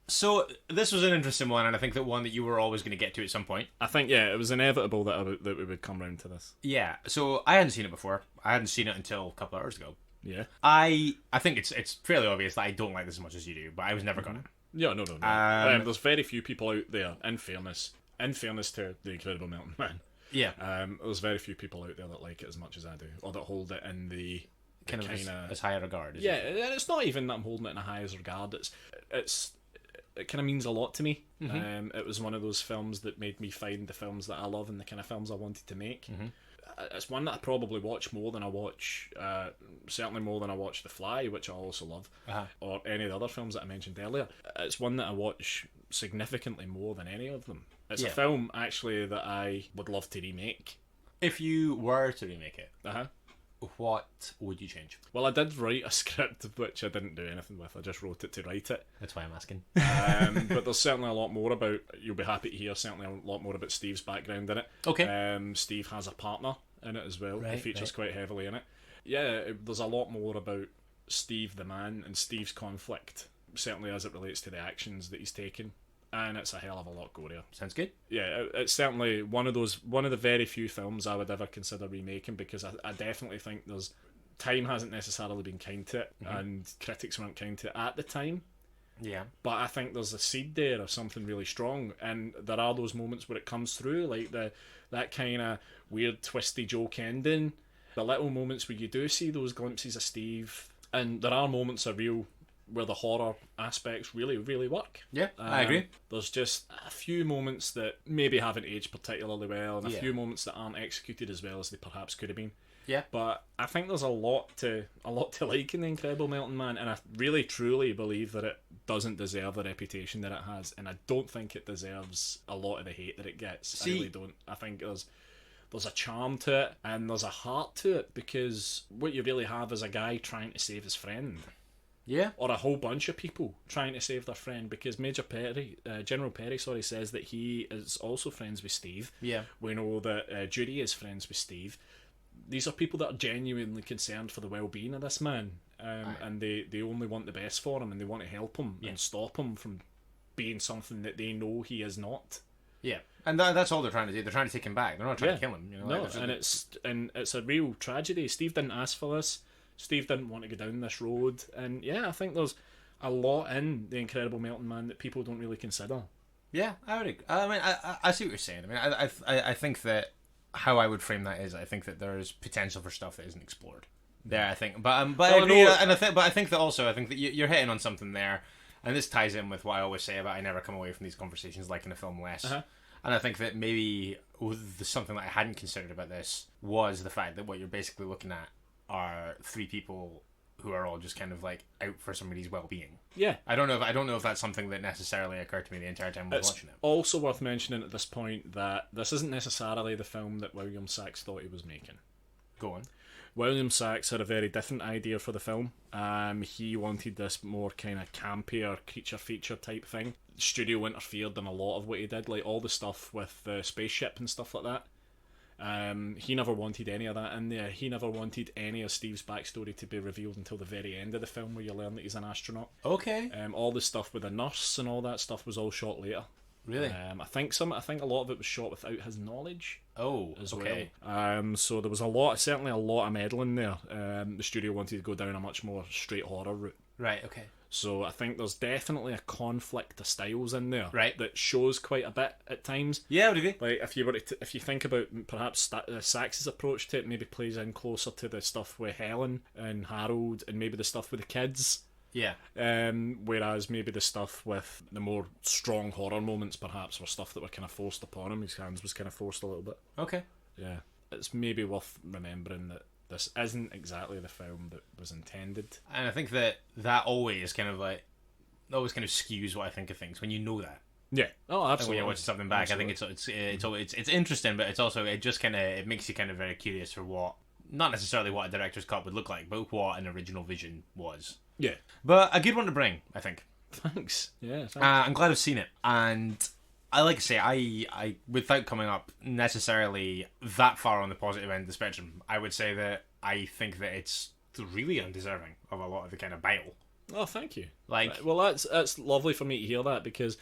So this was an interesting one, and I think that one that you were always going to get to at some point. I think, yeah, it was inevitable that we would come round to this. Yeah. So I hadn't seen it before. I hadn't seen it until a couple of hours ago. Yeah. I think it's fairly obvious that I don't like this as much as you do, but I was never gonna. Yeah, no. There's very few people out there, in fairness to the Incredible Mountain Man. Yeah. There's very few people out there that like it as much as I do, or that hold it in the kind of as high a regard. Yeah, and it's not even that I'm holding it in a high regard. It kind of means a lot to me. It was one of those films that made me find the films that I love and the kind of films I wanted to make. It's one that I probably watch more than I watch, certainly more than I watch The Fly, which I also love, or any of the other films that I mentioned earlier. It's one that I watch significantly more than any of them. It's a film, actually, that I would love to remake. If you were to remake it, what would you change? Well, I did write a script, which I didn't do anything with. I just wrote it to write it. That's why I'm asking. But there's certainly a lot more about, you'll be happy to hear, certainly a lot more about Steve's background in it. Okay. Steve has a partner in it as well. Right, he features quite heavily in it. Yeah, there's a lot more about Steve the man and Steve's conflict, certainly as it relates to the actions that he's taken. And it's a hell of a lot gorier. Sounds good. Yeah, it's certainly one of the very few films I would ever consider remaking, because I definitely think time hasn't necessarily been kind to it, and critics weren't kind to it at the time. Yeah. But I think there's a seed there of something really strong, and there are those moments where it comes through, like that kind of weird twisty joke ending, The little moments where you do see those glimpses of Steve, and there are moments of real where the horror aspects really, really work. Yeah, I agree. There's just a few moments that maybe haven't aged particularly well, and a few moments that aren't executed as well as they perhaps could have been. Yeah. But I think there's a lot to like in The Incredible Melting Man, and I really truly believe that it doesn't deserve the reputation that it has, and I don't think it deserves a lot of the hate that it gets. I really don't. I think there's a charm to it, and there's a heart to it, because what you really have is a guy trying to save his friend. Yeah. Or a whole bunch of people trying to save their friend, because General Perry, says that he is also friends with Steve. Yeah. We know that Judy is friends with Steve. These are people that are genuinely concerned for the well-being of this man, and they only want the best for him, and they want to help him and stop him from being something that they know he is not. Yeah, and that's all they're trying to do. They're trying to take him back. They're not trying to kill him. No, and it's a real tragedy. Steve didn't ask for this. Steve didn't want to go down this road, and I think there's a lot in The Incredible Melting Man that people don't really consider. Yeah, I would agree. I mean, I see what you're saying. I mean, I think that how I would frame that is, I think that there's potential for stuff that isn't explored. There, I think, but I agree, but I think that you're hitting on something there, and this ties in with what I always say about I never come away from these conversations liking a film less. Uh-huh. And I think that maybe something that I hadn't considered about this was the fact that what you're basically looking at are three people who are all just kind of like out for somebody's well-being. Yeah, I don't know if that's something that necessarily occurred to me the entire time I was watching it. Also worth mentioning at this point that this isn't necessarily the film that William Sachs thought he was making. Go on. William Sachs had a very different idea for the film. He wanted this more kind of campier creature feature type thing. The studio interfered in a lot of what he did, like all the stuff with the spaceship and stuff like that. He never wanted any of that in there. He never wanted any of Steve's backstory to be revealed until the very end of the film, where you learn that he's an astronaut. Okay. All the stuff with the nurse and all that stuff was all shot later. Really? I think a lot of it was shot without his knowledge. Oh, as okay. well. So there was certainly a lot of meddling there. The studio wanted to go down a much more straight horror route. Right. Okay. So I think there's definitely a conflict of styles in there, right, that shows quite a bit at times. Yeah, what do you think? Like if you think about perhaps Sachs's approach to it, maybe plays in closer to the stuff with Helen and Harold, and maybe the stuff with the kids. Yeah. Whereas maybe the stuff with the more strong horror moments perhaps were stuff that were kind of forced upon him. His hands was kind of forced a little bit. Okay. Yeah. It's maybe worth remembering that this isn't exactly the film that was intended. And I think that always kind of skews what I think of things when you know that. Yeah. Oh, absolutely. When you're watching something back, absolutely. I think it's interesting, but it's also it makes you kind of very curious for what, not necessarily what a director's cut would look like, but what an original vision was. Yeah. But a good one to bring, I think. Thanks. Yeah. Thanks. I'm glad I've seen it, and I like to say I without coming up necessarily that far on the positive end of the spectrum, I would say that I think that it's really undeserving of a lot of the kind of bile. Oh, thank you. Well, that's lovely for me to hear that, because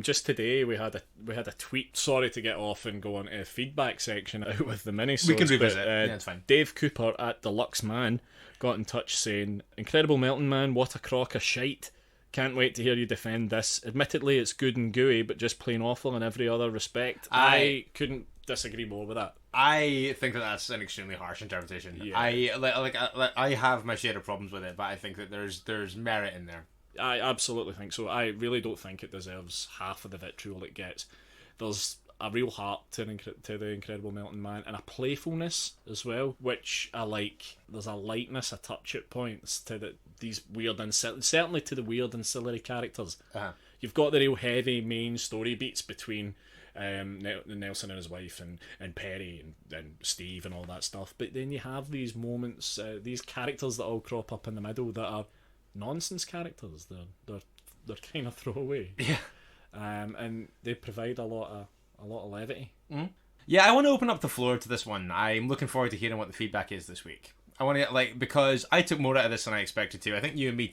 just today we had a tweet. Sorry to get off and go on a feedback section out with the minisodes. We can revisit. Yeah, it's fine. Dave Cooper at Deluxe Man got in touch saying, "Incredible Melting Man, what a crock of shite. Can't wait to hear you defend this. Admittedly, it's good and gooey, but just plain awful in every other respect." I couldn't disagree more with that. I think that that's an extremely harsh interpretation. Yeah. I have my share of problems with it, but I think that there's merit in there. I absolutely think so. I really don't think it deserves half of the vitriol it gets. There's a real heart to the Incredible Melting Man, and a playfulness as well, which I like. There's a lightness, a touch at points to these weird and certainly to the weird ancillary characters. Uh-huh. You've got the real heavy main story beats between Nelson and his wife and Perry and Steve and all that stuff, but then you have these moments, these characters that all crop up in the middle that are nonsense characters. They're kind of throwaway. Yeah. And they provide a lot of levity. Mm-hmm. Yeah, I want to open up the floor to this one. I'm looking forward to hearing what the feedback is this week. I want to because I took more out of this than I expected to. I think you and me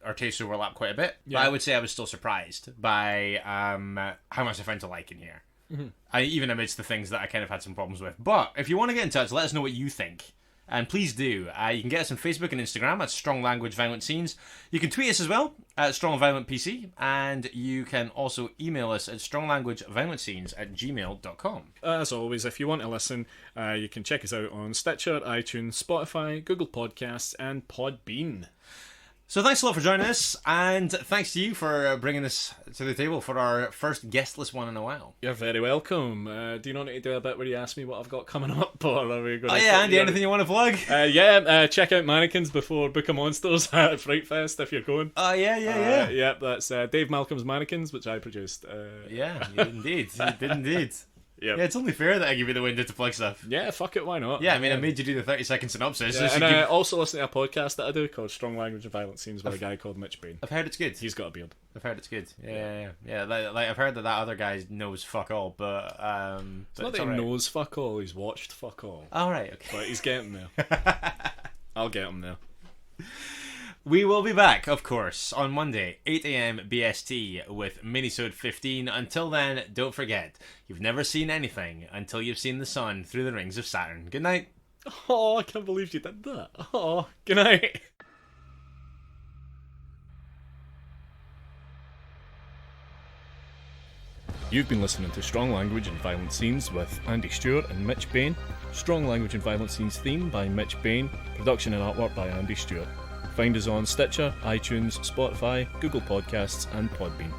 our tastes overlap quite a bit. Yeah. But I would say I was still surprised by how much I found to like in here. Mm-hmm. Even amidst the things that I kind of had some problems with. But if you want to get in touch, let us know what you think And please do. You can get us on Facebook and Instagram at Strong Language Violent Scenes. You can tweet us as well at Strong Violent PC. And you can also email us at stronglanguageviolentscenes@gmail.com. As always, if you want to listen, you can check us out on Stitcher, iTunes, Spotify, Google Podcasts, and Podbean. So thanks a lot for joining us, and thanks to you for bringing this to the table for our first guestless one in a while. You're very welcome. Do you not need to do a bit where you ask me what I've got coming up? Or are we going Andy, anything you want to plug? Check out Mannequins before Book of Monsters at Fright Fest if you're going. Yeah. That's Dave Malcolm's Mannequins, which I produced. Yeah, you did indeed. Yep. Yeah, it's only fair that I give you the window to plug stuff. Yeah, fuck it, why not? Yeah, I mean, I made you do the 30-second synopsis. Yeah, and I also listen to a podcast that I do called Strong Language and Violent Scenes with a guy called Mitch Bain. I've heard it's good. He's got a beard. I've heard it's good. Yeah. Like I've heard that other guy knows fuck all, but it's not that he knows fuck all. He's watched fuck all. All right, okay. But he's getting there. I'll get him there. We will be back, of course, on Monday, 8 a.m. BST with Minisode 15. Until then, don't forget, you've never seen anything until you've seen the sun through the rings of Saturn. Good night. Oh, I can't believe you did that. Oh, good night. You've been listening to Strong Language and Violent Scenes with Andy Stewart and Mitch Bain. Strong Language and Violent Scenes theme by Mitch Bain. Production and artwork by Andy Stewart. Find us on Stitcher, iTunes, Spotify, Google Podcasts, and Podbean.